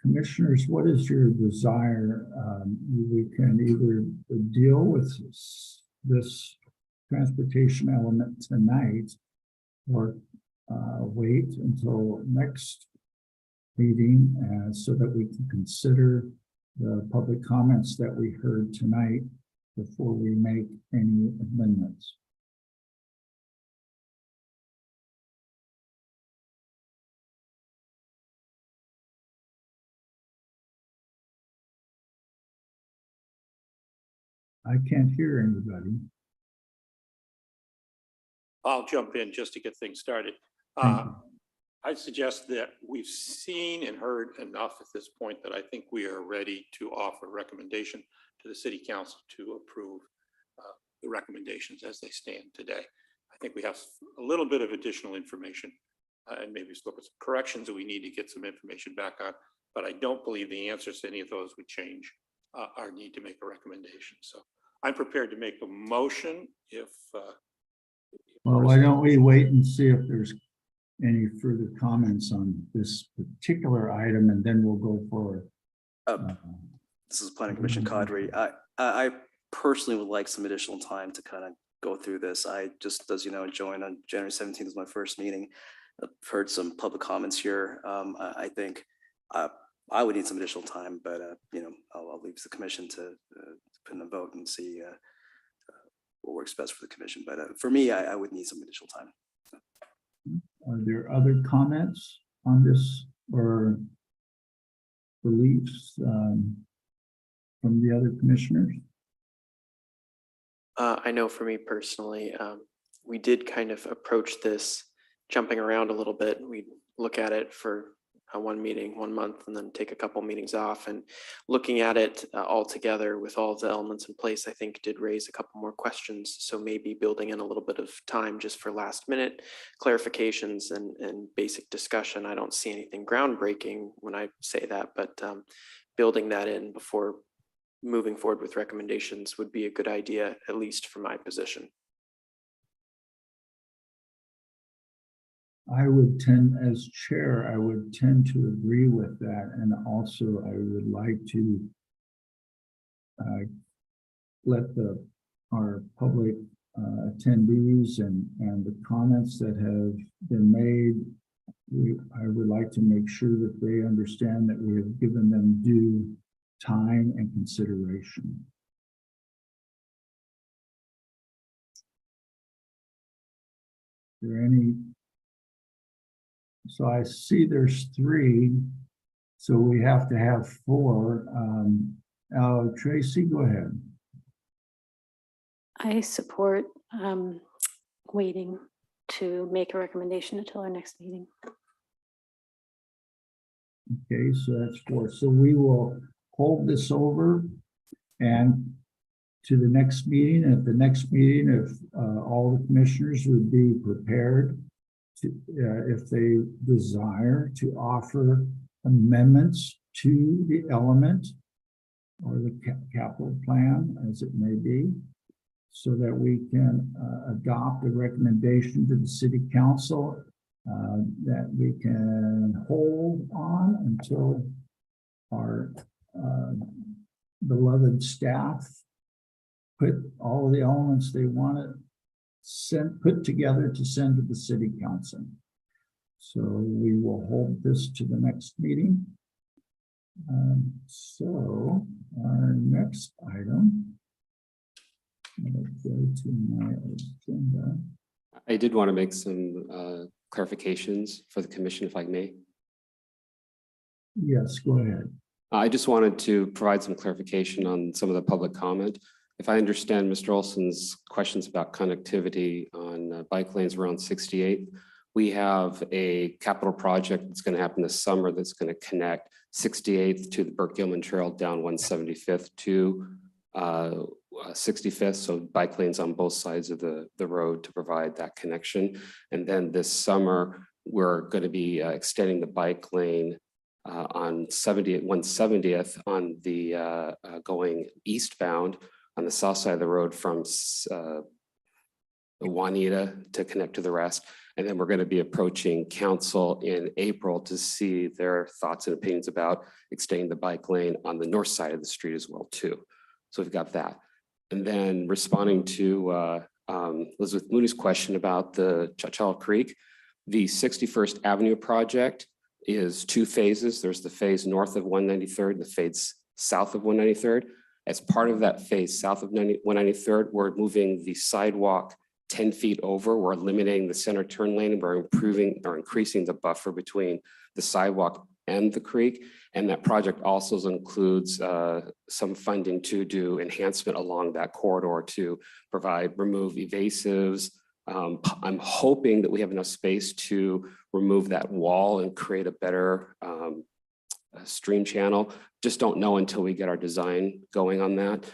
Commissioners, what is your desire? We can either deal with this transportation element tonight or wait until next meeting so that we can consider the public comments that we heard tonight before we make any amendments. I can't hear anybody. I'll jump in just to get things started. Thank you. I suggest that we've seen and heard enough at this point that I think we are ready to offer a recommendation to the city council to approve the recommendations as they stand today. I think we have a little bit of additional information and maybe look at some corrections that we need to get some information back on, but I don't believe the answers to any of those would change our need to make a recommendation. So I'm prepared to make a motion if well, why don't we wait and see if there's any further comments on this particular item, and then we'll go forward. This is Planning Commission Cadre. I personally would like some additional time to kind of go through this. I just, as you know, joined on January 17th was my first meeting. I've heard some public comments here. I think I would need some additional time, but you know, I'll leave the commission to put in a vote and see what works best for the commission. But for me, I would need some additional time. Are there other comments on this or beliefs from the other commissioners? I know for me personally, we did kind of approach this jumping around a little bit. We look at it for one meeting, 1 month, and then take a couple meetings off, and looking at it all together with all of the elements in place, I think did raise a couple more questions. So maybe building in a little bit of time just for last minute clarifications and basic discussion. I don't see anything groundbreaking when I say that, but building that in before moving forward with recommendations would be a good idea, at least from my position. I would tend, as chair, I would tend to agree with that. And also I would like to let our public attendees and the comments that have been made, I would like to make sure that they understand that we have given them due time and consideration. Is there any? So I see there's 3, so we have to have 4. Tracy, go ahead. I support waiting to make a recommendation until our next meeting. Okay, so that's 4. So we will hold this over and to the next meeting. At the next meeting, if all the commissioners would be prepared to, if they desire to offer amendments to the element or the capital plan, as it may be, so that we can adopt a recommendation to the city council that we can hold on until our beloved staff put all the elements they want to put together to send to the city council. So we will hold this to the next meeting. So our next item, let's go to my agenda. I did want to make some clarifications for the commission, if I may. Yes, go ahead. I just wanted to provide some clarification on some of the public comment. If I understand Mr. Olson's questions about connectivity on bike lanes around 68, we have a capital project that's going to happen this summer that's going to connect 68th to the Burke Gilman Trail down 175th to 65th, so bike lanes on both sides of the road to provide that connection. And then this summer, we're going to be extending the bike lane on 170th on the going eastbound on the south side of the road from Juanita to connect to the rest. And then we're going to be approaching council in April to see their thoughts and opinions about extending the bike lane on the north side of the street as well too. So we've got that. And then responding to Elizabeth Mooney's question about the Chachal Creek, the 61st Avenue project is 2 phases. There's the phase north of 193rd, and the phase south of 193rd. As part of that phase south of 193rd, we're moving the sidewalk 10 feet over. We're eliminating the center turn lane, and we're improving or increasing the buffer between the sidewalk and the creek. And that project also includes some funding to do enhancement along that corridor to remove evasives. I'm hoping that we have enough space to remove that wall and create a better stream channel. Just don't know until we get our design going on that.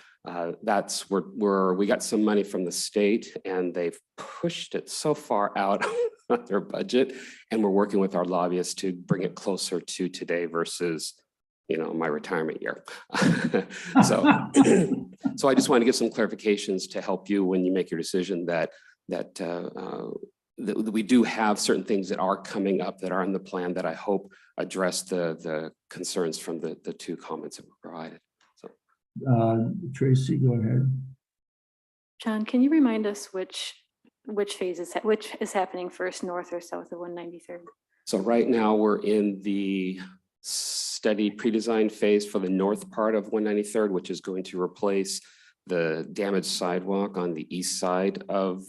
We got some money from the state, and they've pushed it so far out on their budget, and we're working with our lobbyists to bring it closer to today versus, my retirement year. So I just want to give some clarifications to help you when you make your decision that we do have certain things that are coming up that are in the plan that I hope address the concerns from the 2 comments that were provided. Tracy, go ahead. John, can you remind us which is happening first, north or south of 193rd? So right now we're in the study pre-design phase for the north part of 193rd, which is going to replace the damaged sidewalk on the east side of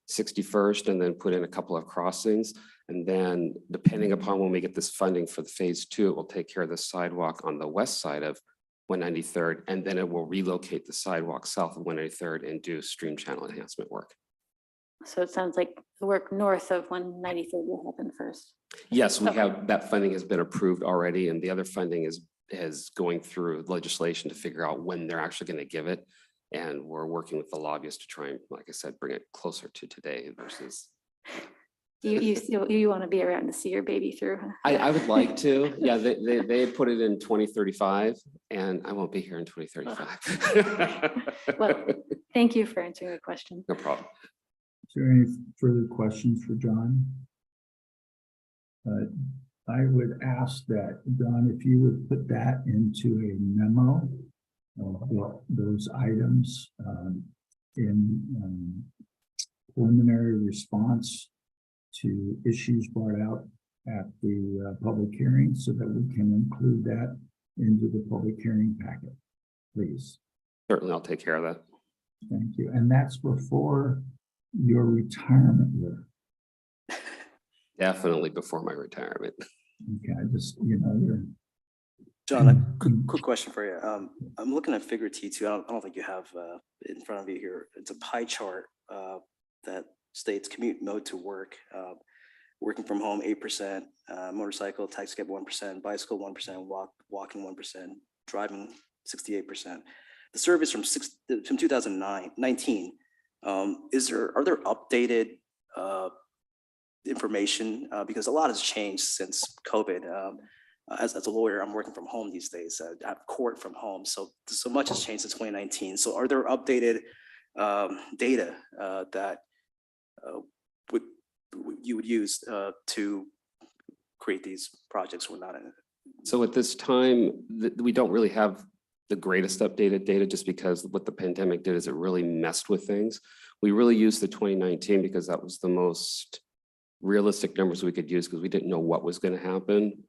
61st, and then put in a couple of crossings. And then depending upon when we get this funding for the phase 2, it will take care of the sidewalk on the west side of 193rd, and then it will relocate the sidewalk south of 193rd and do stream channel enhancement work. So it sounds like the work north of 193rd will happen first. Yes, we have, that funding has been approved already, and the other funding is going through legislation to figure out when they're actually going to give it. And we're working with the lobbyists to try and, like I said, bring it closer to today versus. You want to be around to see your baby through? Huh? I would like to. Yeah, they put it in 2035, and I won't be here in 2035. Well, thank you for answering the question. No problem. Is there any further questions for John? I would ask that, Don, if you would put that into a memo of those items in preliminary response to issues brought out at the public hearing, so that we can include that into the public hearing packet, please. Certainly, I'll take care of that. Thank you. And that's before your retirement year. Definitely before my retirement. Okay, I just, you're. John, a quick question for you. I'm looking at figure T2. I don't think you have in front of you here. It's a pie chart that states commute mode to work. Working from home 8%, motorcycle, taxi cab 1%, bicycle 1%, walking 1%, driving 68%. The surveys from 2019. Are there updated information? Because a lot has changed since COVID. As a lawyer, I'm working from home these days. I have court from home, so much has changed since 2019. So are there updated data that you would use to create these projects? We're not in it. So at this time, we don't really have the greatest updated data, just because what the pandemic did is it really messed with things. We really used the 2019 because that was the most realistic numbers we could use, because we didn't know what was going to happen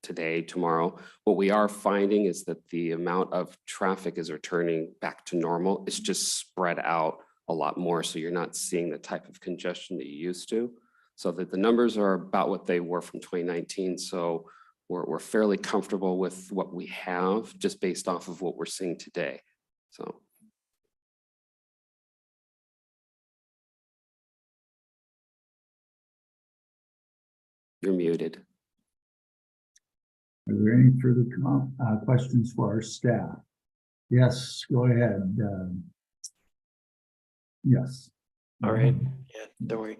today, tomorrow. What we are finding is that the amount of traffic is returning back to normal. It's just spread out a lot more, so you're not seeing the type of congestion that you used to. So that the numbers are about what they were from 2019. So we're fairly comfortable with what we have, just based off of what we're seeing today. So. You're muted. Are there any further questions for our staff? Yes, go ahead. Yes. All right. Yeah, don't worry.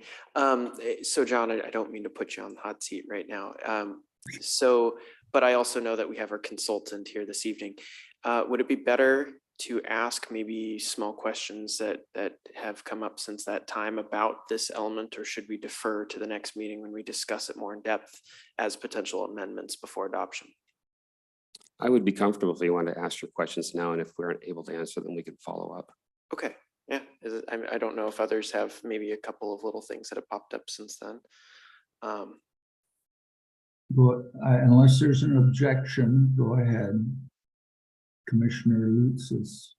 So John, I don't mean to put you on the hot seat right now. But I also know that we have our consultant here this evening. Would it be better to ask maybe small questions that have come up since that time about this element, or should we defer to the next meeting when we discuss it more in depth as potential amendments before adoption? I would be comfortable if you want to ask your questions now, and if we aren't able to answer them, we can follow up. Okay. Yeah. I don't know if others have maybe a couple of little things that have popped up since then. Unless there's an objection, go ahead. Commissioner Lutz is.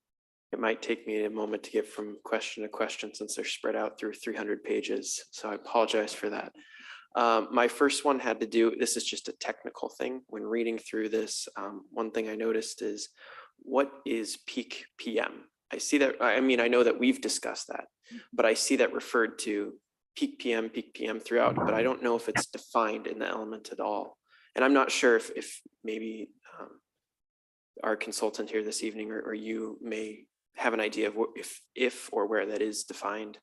It might take me a moment to get from question to question since they're spread out through 300 pages. So I apologize for that. My first one had to do, this is just a technical thing. When reading through this, one thing I noticed is, what is peak PM? I see that, I mean, I know that we've discussed that, but I see that referred to peak PM throughout, but I don't know if it's defined in the element at all. And I'm not sure if maybe our consultant here this evening or you may have an idea of if or where that is defined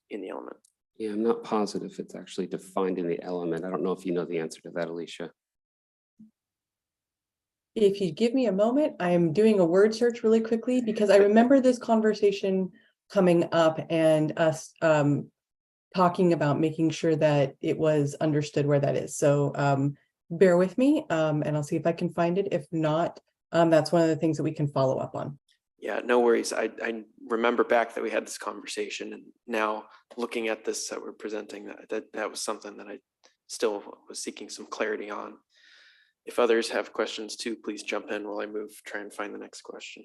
in the element. Yeah, I'm not positive it's actually defined in the element. I don't know if you know the answer to that, Alicia. If you give me a moment, I'm doing a word search really quickly because I remember this conversation coming up and us talking about making sure that it was understood where that is. So bear with me and I'll see if I can find it. If not, that's one of the things that we can follow up on. Yeah, no worries. I remember back that we had this conversation, and now looking at this that we're presenting, that was something that I still was seeking some clarity on. If others have questions too, please jump in while I try and find the next question.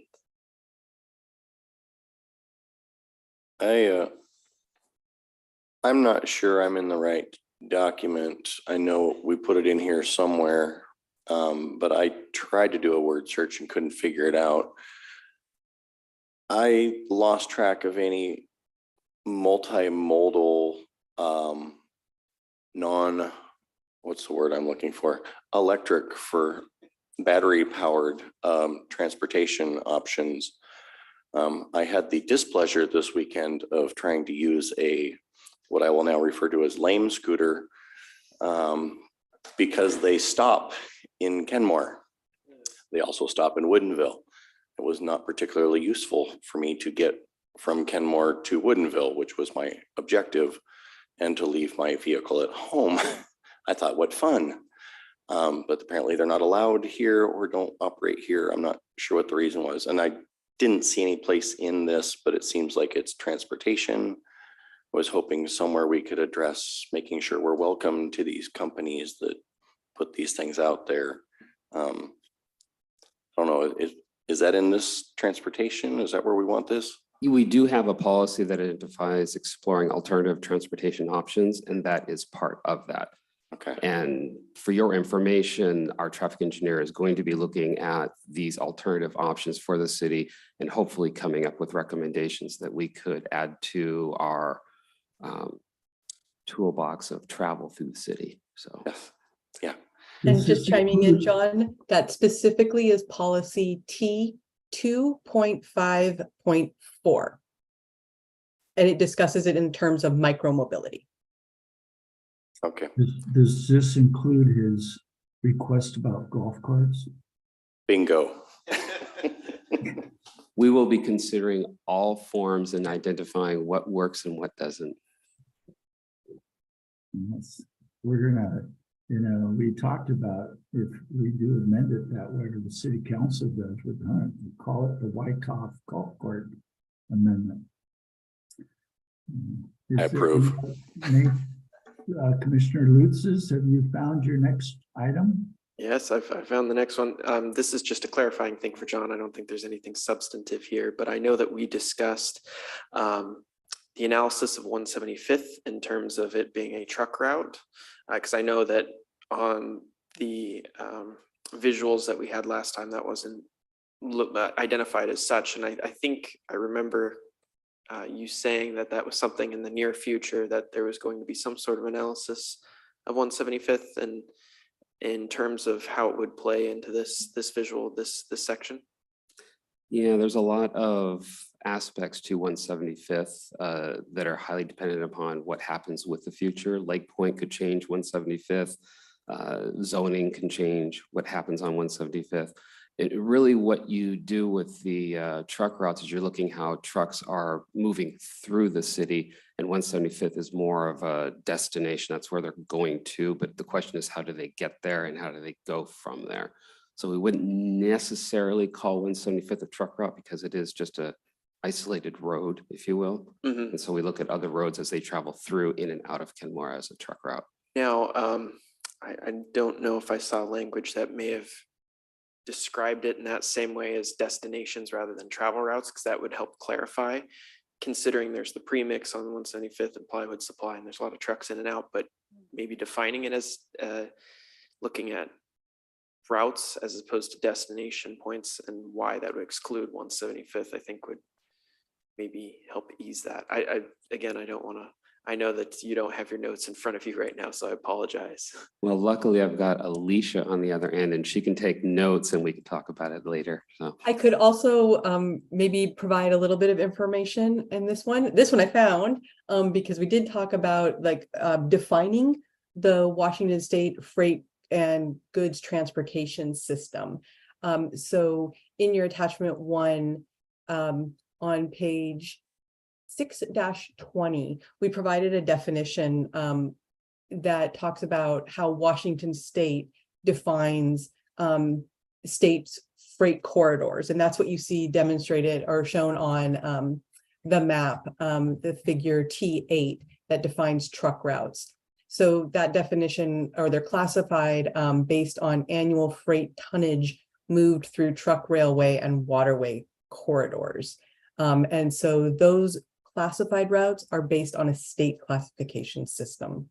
I'm not sure I'm in the right document. I know we put it in here somewhere, but I tried to do a word search and couldn't figure it out. I lost track of any multimodal, what's the word I'm looking for? Electric for battery powered transportation options. I had the displeasure this weekend of trying to use what I will now refer to as lame scooter because they stop in Kenmore. They also stop in Woodinville. It was not particularly useful for me to get from Kenmore to Woodinville, which was my objective, and to leave my vehicle at home. I thought, what fun. But apparently they're not allowed here or don't operate here. I'm not sure what the reason was. And I didn't see any place in this, but it seems like it's transportation. I was hoping somewhere we could address making sure we're welcome to these companies that put these things out there. I don't know, is that in this transportation? Is that where we want this? We do have a policy that identifies exploring alternative transportation options, and that is part of that. Okay. And for your information, our traffic engineer is going to be looking at these alternative options for the city and hopefully coming up with recommendations that we could add to our toolbox of travel through the city. So, yes. Yeah. And just chiming in, John, that specifically is policy T2.5.4. And it discusses it in terms of micromobility. Okay. Does this include his request about golf carts? Bingo. we will be considering all forms and identifying what works and what doesn't. Yes. We're gonna, we talked about if we do amend it that way, or the city council does, we're gonna call it the Wyckoff Golf Court Amendment. I approve. Commissioner Lutz's, have you found your next item? Yes, I found the next one. This is just a clarifying thing for John. I don't think there's anything substantive here, but I know that we discussed the analysis of 175th in terms of it being a truck route, because I know that on the visuals that we had last time, that wasn't identified as such. And I think I remember you saying that that was something in the near future, that there was going to be some sort of analysis of 175th and in terms of how it would play into this visual, this section. Yeah, there's a lot of aspects to 175th that are highly dependent upon what happens with the future. Lake Point could change 175th. Zoning can change what happens on 175th. It really what you do with the truck routes is you're looking how trucks are moving through the city, and 175th is more of a destination. That's where they're going to. But the question is, how do they get there and how do they go from there? So we wouldn't necessarily call 175th a truck route because it is just a isolated road, if you will. Mhm. And so we look at other roads as they travel through in and out of Kenmore as a truck route. Now, I don't know if I saw language that may have described it in that same way as destinations rather than travel routes, because that would help clarify, considering there's the premix on 175th and plywood supply, and there's a lot of trucks in and out, but maybe defining it as looking at routes as opposed to destination points and why that would exclude 175th, I think would maybe help ease that. Again, I don't want to, I know that you don't have your notes in front of you right now, so I apologize. Well, luckily I've got Alicia on the other end and she can take notes and we can talk about it later. So I could also maybe provide a little bit of information in this one. This one I found because we did talk about like defining the Washington State freight and goods transportation system. So in your attachment 1 on page 6-20, we provided a definition that talks about how Washington State defines state's freight corridors. And that's what you see demonstrated or shown on the map, the figure T8 that defines truck routes. So that definition, or they're classified based on annual freight tonnage moved through truck, railway, and waterway corridors. And so those classified routes are based on a state classification system.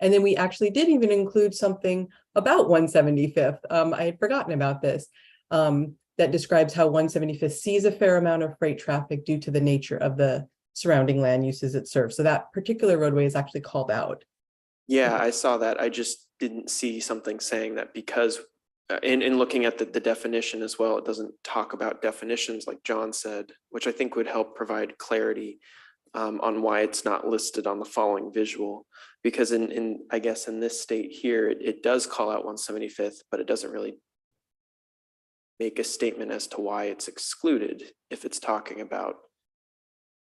And then we actually did even include something about 175th. I had forgotten about this, that describes how 175th sees a fair amount of freight traffic due to the nature of the surrounding land uses it serves. So that particular roadway is actually called out. Yeah, I saw that. I just didn't see something saying that because in looking at the definition as well, it doesn't talk about definitions like John said, which I think would help provide clarity on why it's not listed on the following visual. Because I guess in this state here, it does call out 175th, but it doesn't really make a statement as to why it's excluded if it's talking about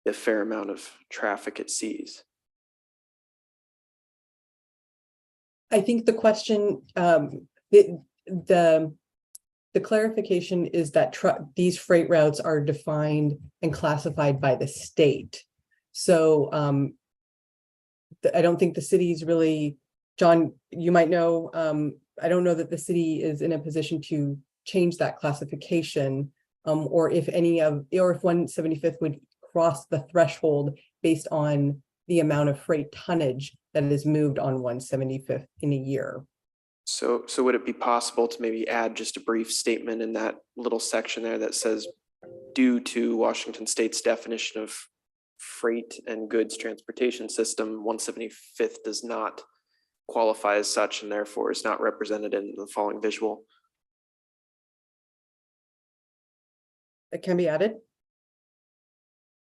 the fair amount of traffic it sees. I think the question, the clarification is that these freight routes are defined and classified by the state. So I don't think the city's really, John, you might know, I don't know that the city is in a position to change that classification, or if 175th would cross the threshold based on the amount of freight tonnage that is moved on 175th in a year. So would it be possible to maybe add just a brief statement in that little section there that says, due to Washington State's definition of freight and goods transportation system, 175th does not qualify as such and therefore is not represented in the following visual? That can be added.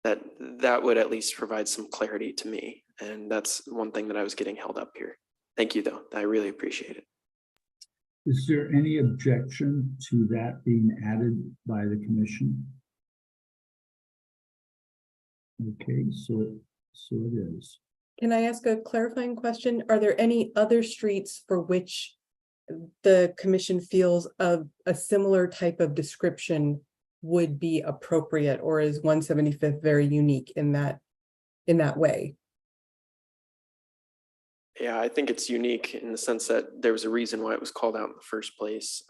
That would at least provide some clarity to me. And that's one thing that I was getting held up here. Thank you, though. I really appreciate it. Is there any objection to that being added by the commission? Okay, so it is. Can I ask a clarifying question? Are there any other streets for which the commission feels a similar type of description would be appropriate, or is 175th very unique in that way? Yeah, I think it's unique in the sense that there was a reason why it was called out in the first place,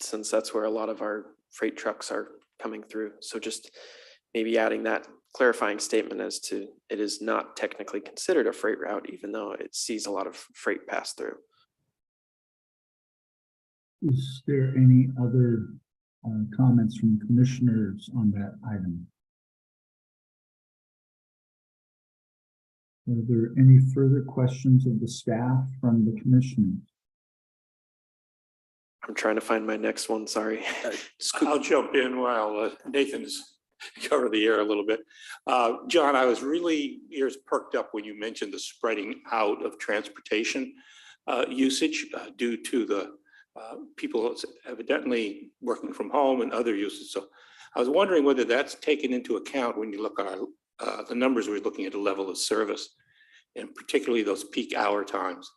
since that's where a lot of our freight trucks are coming through. So just maybe adding that clarifying statement as to it is not technically considered a freight route, even though it sees a lot of freight pass through. Is there any other comments from commissioners on that item? Are there any further questions of the staff from the commissioners? I'm trying to find my next one, sorry. I'll jump in while Nathan's cover the air a little bit. John, I was really ears perked up when you mentioned the spreading out of transportation usage due to the people evidently working from home and other uses. So I was wondering whether that's taken into account when you look at the numbers we're looking at the level of service, and particularly those peak hour times,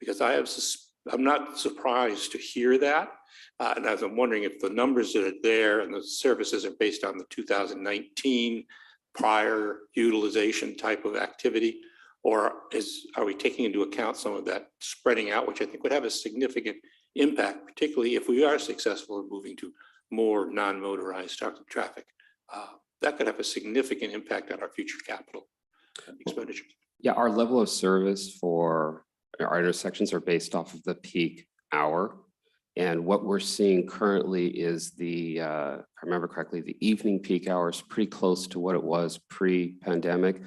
because I'm not surprised to hear that. And as I'm wondering if the numbers that are there and the services are based on the 2019 prior utilization type of activity, or are we taking into account some of that spreading out, which I think would have a significant impact, particularly if we are successful in moving to more non-motorized traffic. That could have a significant impact on our future capital expenditures. Yeah, our level of service for our intersections are based off of the peak hour. And what we're seeing currently is if I remember correctly, the evening peak hour is pretty close to what it was pre-pandemic.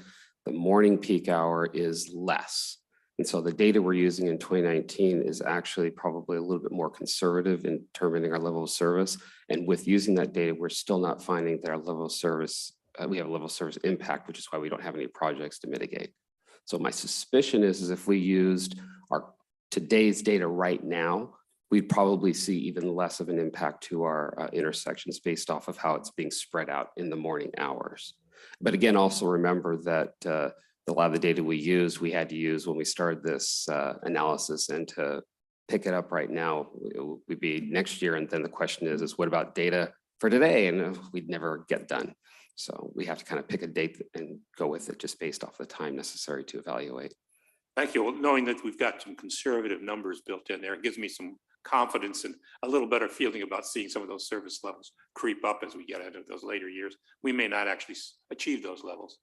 The morning peak hour is less. And so the data we're using in 2019 is actually probably a little bit more conservative in determining our level of service. And with using that data, we're still not finding that our level of service, we have a level of service impact, which is why we don't have any projects to mitigate. So my suspicion is if we used our today's data right now, we'd probably see even less of an impact to our intersections based off of how it's being spread out in the morning hours. But again, also remember that a lot of the data we had to use when we started this analysis, and to pick it up right now, it would be next year. And then the question is what about data for today? And we'd never get done. So we have to kind of pick a date and go with it just based off the time necessary to evaluate. Thank you. Well, knowing that we've got some conservative numbers built in there, it gives me some confidence and a little better feeling about seeing some of those service levels creep up as we get into those later years. We may not actually achieve those levels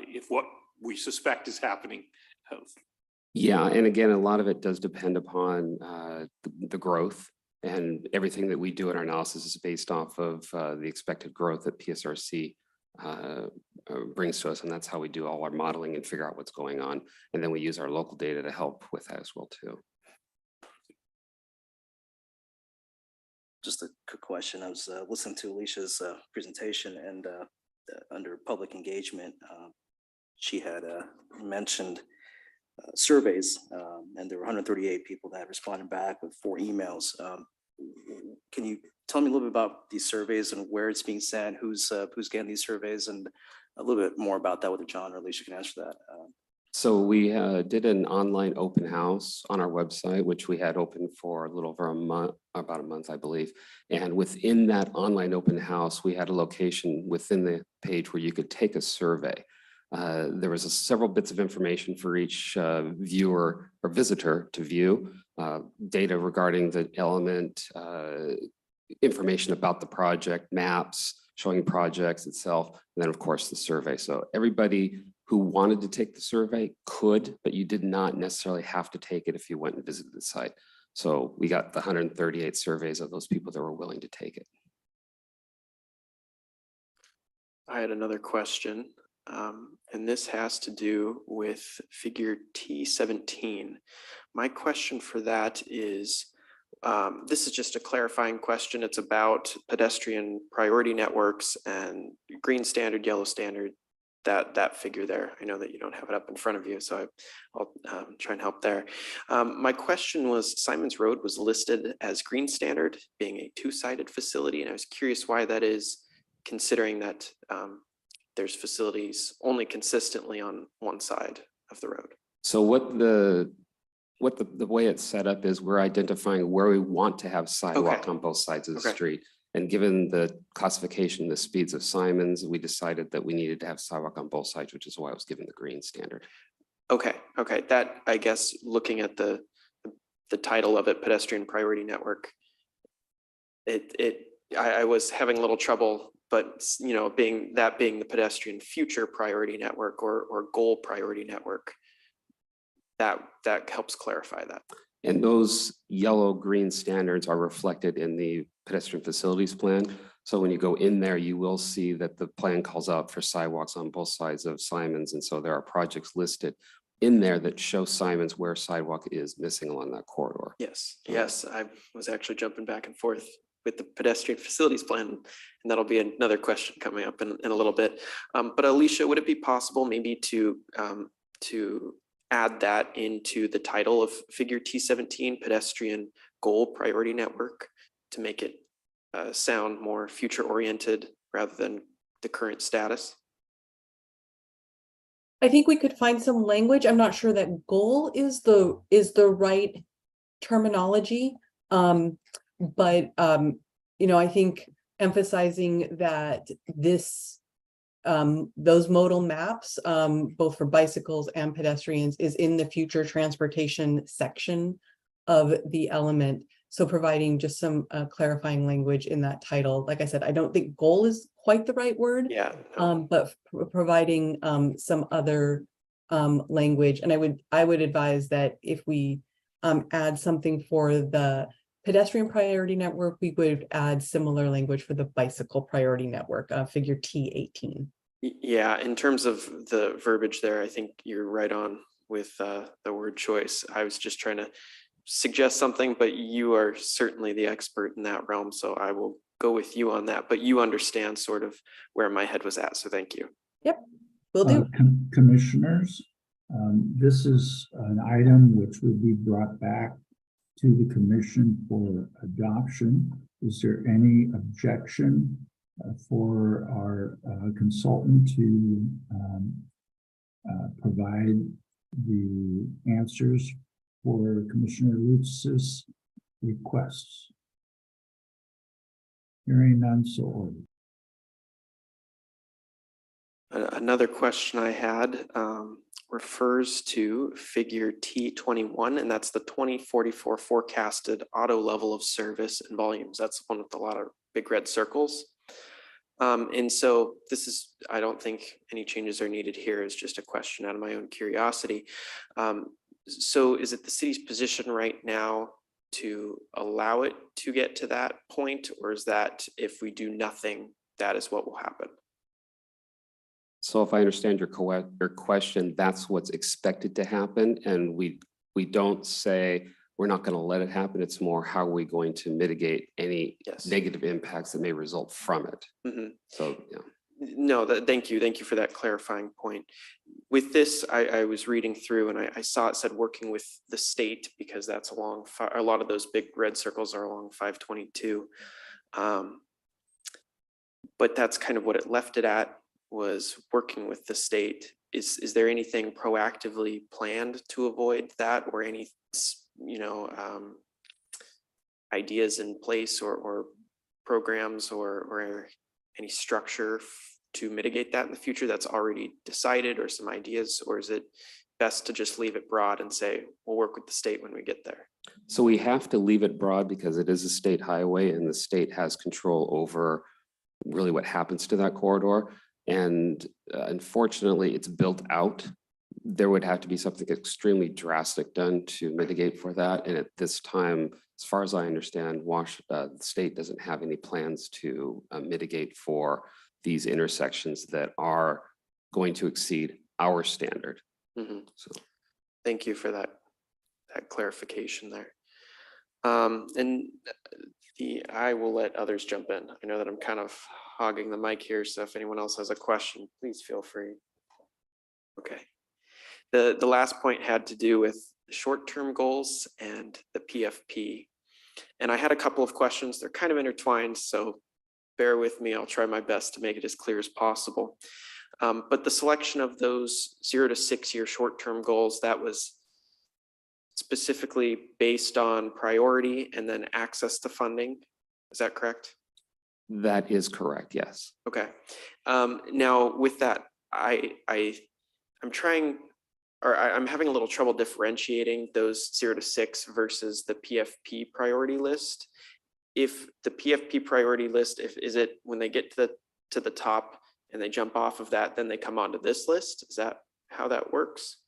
if what we suspect is happening. Yeah, and again, a lot of it does depend upon the growth, and everything that we do in our analysis is based off of the expected growth that PSRC brings to us, and that's how we do all our modeling and figure out what's going on. And then we use our local data to help with that as well too. Just a quick question. I was listening to Alicia's presentation, and under public engagement, she had mentioned surveys, and there were 138 people that responded back with 4 emails. Can you tell me a little bit about these surveys and where it's being sent, who's getting these surveys, and a little bit more about that, whether John or Alicia can answer that? So we did an online open house on our website, which we had open for a little over a month, about a month, I believe. And within that online open house, we had a location within the page where you could take a survey. There was several bits of information for each viewer or visitor to view, data regarding the element, information about the project, maps showing projects itself, and then of course the survey. So everybody who wanted to take the survey could, but you did not necessarily have to take it if you went and visited the site. So we got the 138 surveys of those people that were willing to take it. I had another question, and this has to do with figure T17. My question for that is, this is just a clarifying question. It's about pedestrian priority networks and green standard, yellow standard, that figure there. I know that you don't have it up in front of you, so I'll try and help there. My question was, Simons Road was listed as green standard, being a 2-sided facility, and I was curious why that is, considering that there's facilities only consistently on one side of the road. So what the way it's set up is we're identifying where we want to have sidewalk on both sides of the street. And given the classification, the speeds of Simons, we decided that we needed to have sidewalk on both sides, which is why I was given the green standard. Okay. That, I guess, looking at the title of it, pedestrian priority network, I was having a little trouble, but being the pedestrian future priority network or goal priority network, that helps clarify that. And those yellow-green standards are reflected in the pedestrian facilities plan. So when you go in there, you will see that the plan calls out for sidewalks on both sides of Simons. And so there are projects listed in there that show Simons where sidewalk is missing along that corridor. Yes, yes, I was actually jumping back and forth with the pedestrian facilities plan, and that'll be another question coming up in a little bit. But Alicia, would it be possible maybe to add that into the title of figure T17, pedestrian goal priority network, to make it sound more future oriented rather than the current status? I think we could find some language. I'm not sure that goal is the right terminology. But you know, I think emphasizing that this those modal maps, both for bicycles and pedestrians, is in the future transportation section of the element. So providing just some clarifying language in that title. Like I said, I don't think goal is quite the right word. Yeah. But providing some other language. And I would advise that if we add something for the pedestrian priority network, we would add similar language for the bicycle priority network, figure T18. Yeah, in terms of the verbiage there, I think you're right on with the word choice. I was just trying to suggest something, but you are certainly the expert in that realm, so I will go with you on that. But you understand sort of where my head was at, so thank you. Yep, will do. Commissioners, this is an item which will be brought back to the commission for adoption. Is there any objection for our consultant to provide the answers for Commissioner Lutz's requests? Hearing none, so ordered. Another question I had refers to figure T21, and that's the 2044 forecasted auto level of service and volumes. That's one with a lot of big red circles. And so this is, I don't think any changes are needed here. It's just a question out of my own curiosity. So is it the city's position right now to allow it to get to that point, or is that if we do nothing, that is what will happen? So if I understand your question, that's what's expected to happen. And we don't say we're not going to let it happen. It's more how are we going to mitigate any negative impacts that may result from it. Mm-hmm. So, yeah. No, thank you. Thank you for that clarifying point. With this, I was reading through and I saw it said working with the state, because that's along, a lot of those big red circles are along 522. But that's kind of what it left it at, was working with the state. Is there anything proactively planned to avoid that, or any, ideas in place or programs or any structure to mitigate that in the future that's already decided, or some ideas? Or is it best to just leave it broad and say, we'll work with the state when we get there? So we have to leave it broad because it is a state highway and the state has control over really what happens to that corridor. And unfortunately, it's built out. There would have to be something extremely drastic done to mitigate for that. And at this time, as far as I understand, the state doesn't have any plans to mitigate for these intersections that are going to exceed our standard. Mm-hmm. So thank you for that clarification there. I will let others jump in. I know that I'm kind of hogging the mic here, so if anyone else has a question, please feel free. Okay. The last point had to do with short-term goals and the PFP. And I had a couple of questions. They're kind of intertwined, so bear with me. I'll try my best to make it as clear as possible. But the selection of those 0 to 6 year short-term goals, that was specifically based on priority and then access to funding. Is that correct? That is correct, yes. Okay. Now with that, I'm having a little trouble differentiating those 0 to 6 versus the PFP priority list. If the PFP priority list, is it when they get to the top and they jump off of that, then they come onto this list? Is that how that works?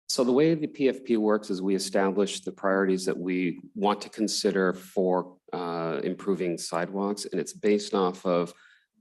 So the way the PFP works is we establish the priorities that we want to consider for improving sidewalks. And it's based off of,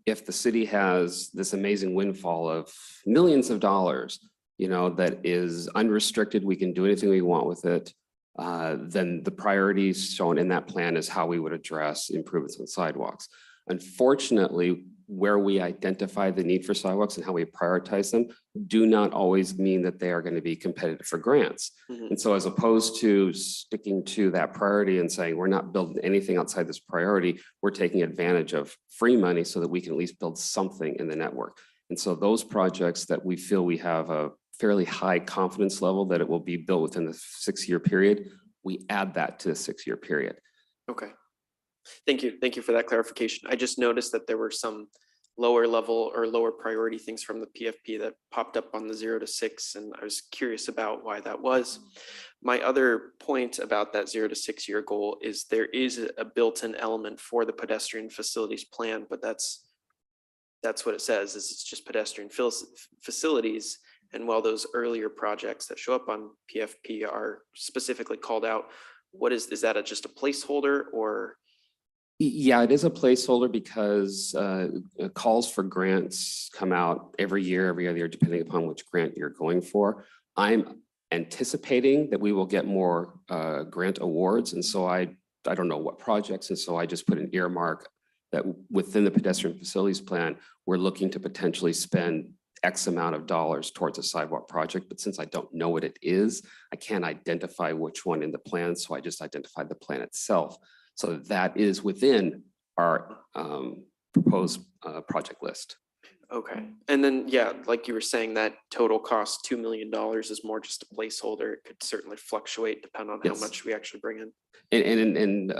if the city has this amazing windfall of millions of dollars, that is unrestricted, we can do anything we want with it, then the priorities shown in that plan is how we would address improvements on sidewalks. Unfortunately, where we identify the need for sidewalks and how we prioritize them do not always mean that they are going to be competitive for grants. And so as opposed to sticking to that priority and saying, we're not building anything outside this priority, we're taking advantage of free money so that we can at least build something in the network. And so those projects that we feel we have a fairly high confidence level that it will be built within the 6-year period, we add that to the 6-year period. Okay. Thank you. Thank you for that clarification. I just noticed that there were some lower level or lower priority things from the PFP that popped up on the 0 to 6, and I was curious about why that was. My other point about that 0 to 6 year goal is there is a built-in element for the pedestrian facilities plan, but that's what it says, is it's just pedestrian facilities. And while those earlier projects that show up on PFP are specifically called out, is that just a placeholder or? Yeah, it is a placeholder because calls for grants come out every other year, depending upon which grant you're going for. I'm anticipating that we will get more grant awards. And so I don't know what projects. And so I just put an earmark that within the pedestrian facilities plan, we're looking to potentially spend X amount of dollars towards a sidewalk project. But since I don't know what it is, I can't identify which one in the plan. So I just identified the plan itself. So that is within our proposed project list. Okay. And then, yeah, like you were saying, that total cost $2 million is more just a placeholder. It could certainly fluctuate depending on how much we actually bring in. And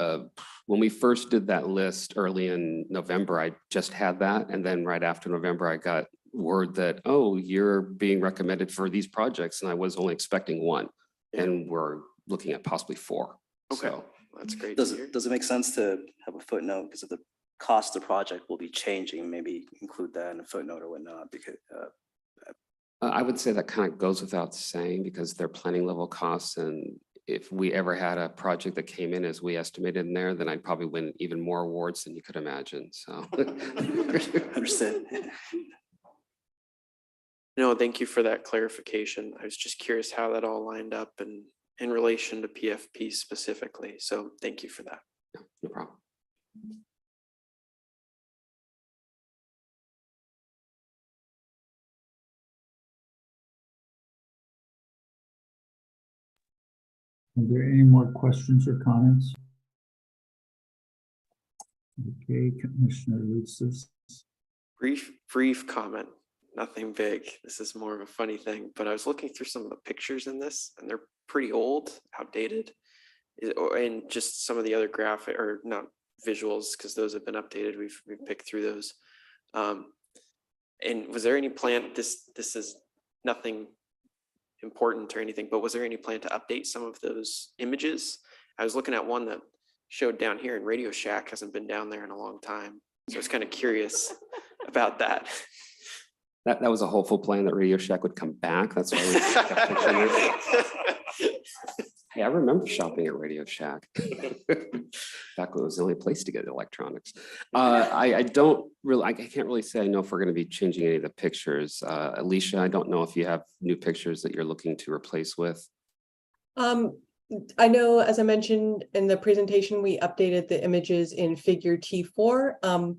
when we first did that list early in November, I just had that. And then right after November, I got word that, oh, you're being recommended for these projects. And I was only expecting one. And we're looking at possibly 4. Okay. So that's great. Does it make sense to have a footnote because of the cost of the project will be changing? Maybe include that in a footnote or whatnot, because I would say that kind of goes without saying because they're planning level costs. And if we ever had a project that came in as we estimated in there, then I'd probably win even more awards than you could imagine. So understood. No, thank you for that clarification. I was just curious how that all lined up and in relation to PFP specifically. So thank you for that. no problem. Are there any more questions or comments? Okay, Commissioner Lucis. Brief comment, nothing big. This is more of a funny thing, but I was looking through some of the pictures in this and they're pretty old, outdated, and just some of the other graphic or not visuals, because those have been updated. We've picked through those. And was there any plan, this is nothing important or anything, but was there any plan to update some of those images? I was looking at one that showed down here, and Radio Shack hasn't been down there in a long time. So I was kind of curious about that. That was a hopeful plan that Radio Shack would come back. That's why we Hey, I remember shopping at Radio Shack. Back when it was the only place to get electronics. I can't really say I know if we're going to be changing any of the pictures. Alicia, I don't know if you have new pictures that you're looking to replace with. I know, as I mentioned in the presentation, we updated the images in figure T4.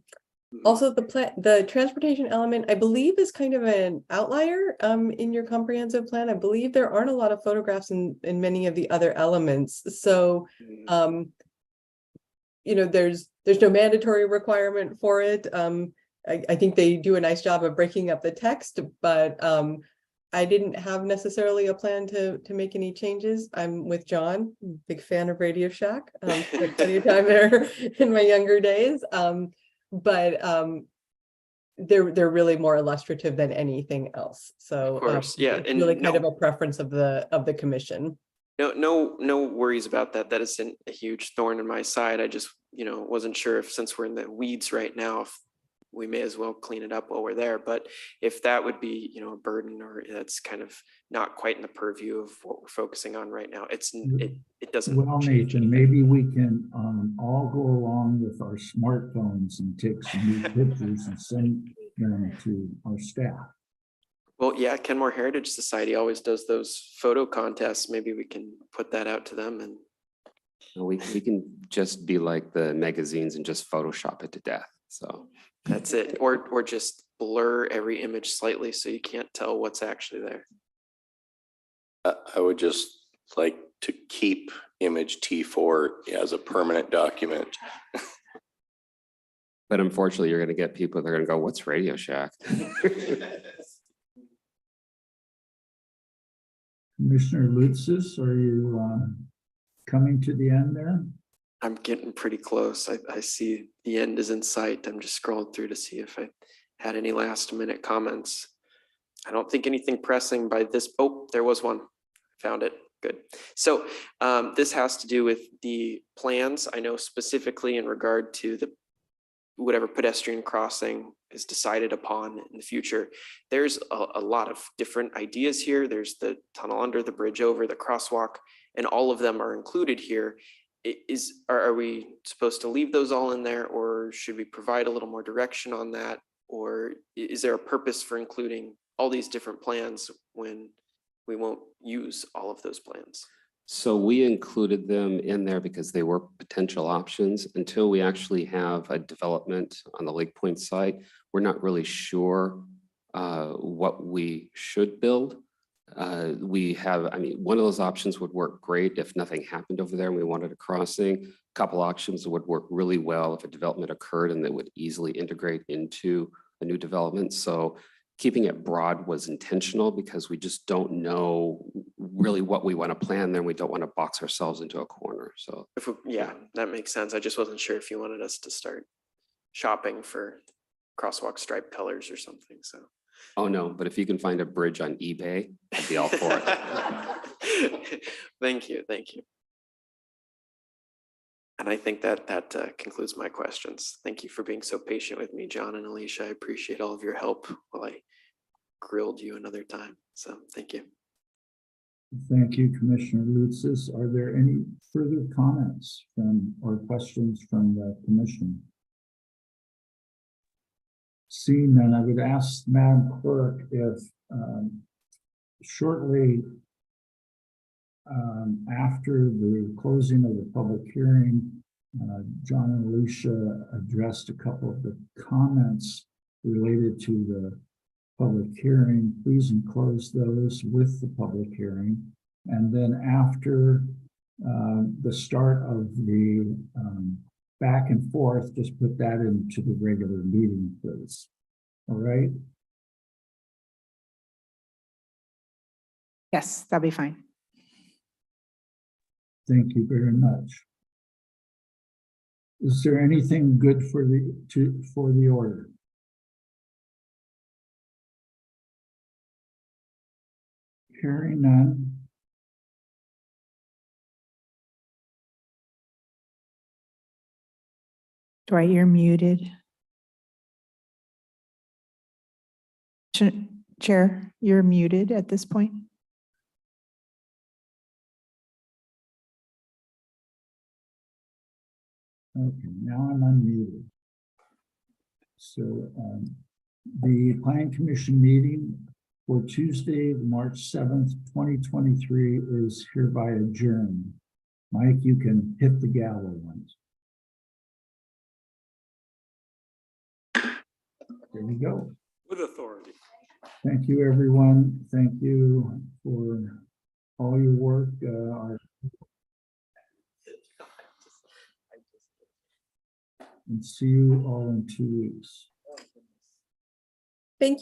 Also, the transportation element, I believe, is kind of an outlier in your comprehensive plan. I believe there aren't a lot of photographs in many of the other elements. So, there's no mandatory requirement for it. I think they do a nice job of breaking up the text, but I didn't have necessarily a plan to make any changes. I'm with John, big fan of Radio Shack. Spent plenty of time there in my younger days. But they're really more illustrative than anything else. So of course, yeah, it's really kind of a preference of the commission. No worries about that. That isn't a huge thorn in my side. I just, wasn't sure if, since we're in the weeds right now, if we may as well clean it up while we're there. But if that would be, a burden, or that's kind of not quite in the purview of what we're focusing on right now, it doesn't. Well, Nathan, maybe we can all go along with our smartphones and take some new pictures and send them to our staff. Well, yeah, Kenmore Heritage Society always does those photo contests. Maybe we can put that out to them and We can just be like the magazines and just Photoshop it to death. So that's it. Or just blur every image slightly so you can't tell what's actually there. I would just like to keep image T4 as a permanent document. but unfortunately, you're going to get people that are going to go, what's Radio Shack? Commissioner Lutzis, are you coming to the end there? I'm getting pretty close. I see the end is in sight. I'm just scrolling through to see if I had any last minute comments. I don't think anything pressing by this. Oh, there was one. Found it. Good. So this has to do with the plans. I know specifically in regard to the whatever pedestrian crossing is decided upon in the future. There's a lot of different ideas here. There's the tunnel under, the bridge over, the crosswalk, and all of them are included here. Are we supposed to leave those all in there, or should we provide a little more direction on that? Or is there a purpose for including all these different plans when we won't use all of those plans? So we included them in there because they were potential options. Until we actually have a development on the Lake Point site, we're not really sure what we should build. One of those options would work great if nothing happened over there and we wanted a crossing. A couple options would work really well if a development occurred and that would easily integrate into a new development. So keeping it broad was intentional because we just don't know really what we want to plan there. We don't want to box ourselves into a corner. So Yeah, that makes sense. I just wasn't sure if you wanted us to start shopping for crosswalk stripe colors or something. So. Oh no, but if you can find a bridge on eBay, I'd be all for it. Thank you. And I think that concludes my questions. Thank you for being so patient with me, John and Alicia. I appreciate all of your help while I grilled you another time. So thank you. Thank you, Commissioner Lutzis. Are there any further comments or questions from the commission? Seeing none, I would ask Madam Clerk if shortly after the closing of the public hearing, John and Alicia addressed a couple of the comments related to the public hearing. Please enclose those with the public hearing. And then after the start of the back and forth, just put that into the regular meeting, please. All right. Yes, that'll be fine. Thank you very much. Is there anything good for the order? Hearing none. Dwight, you're muted. Chair, you're muted at this point. Okay, now I'm unmuted. So the Planning Commission meeting for Tuesday, March 7th, 2023 is hereby adjourned. Mike, you can hit the gavel once. There we go. With authority. Thank you, everyone. Thank you for all your work. And see you all in 2 weeks. Thank you.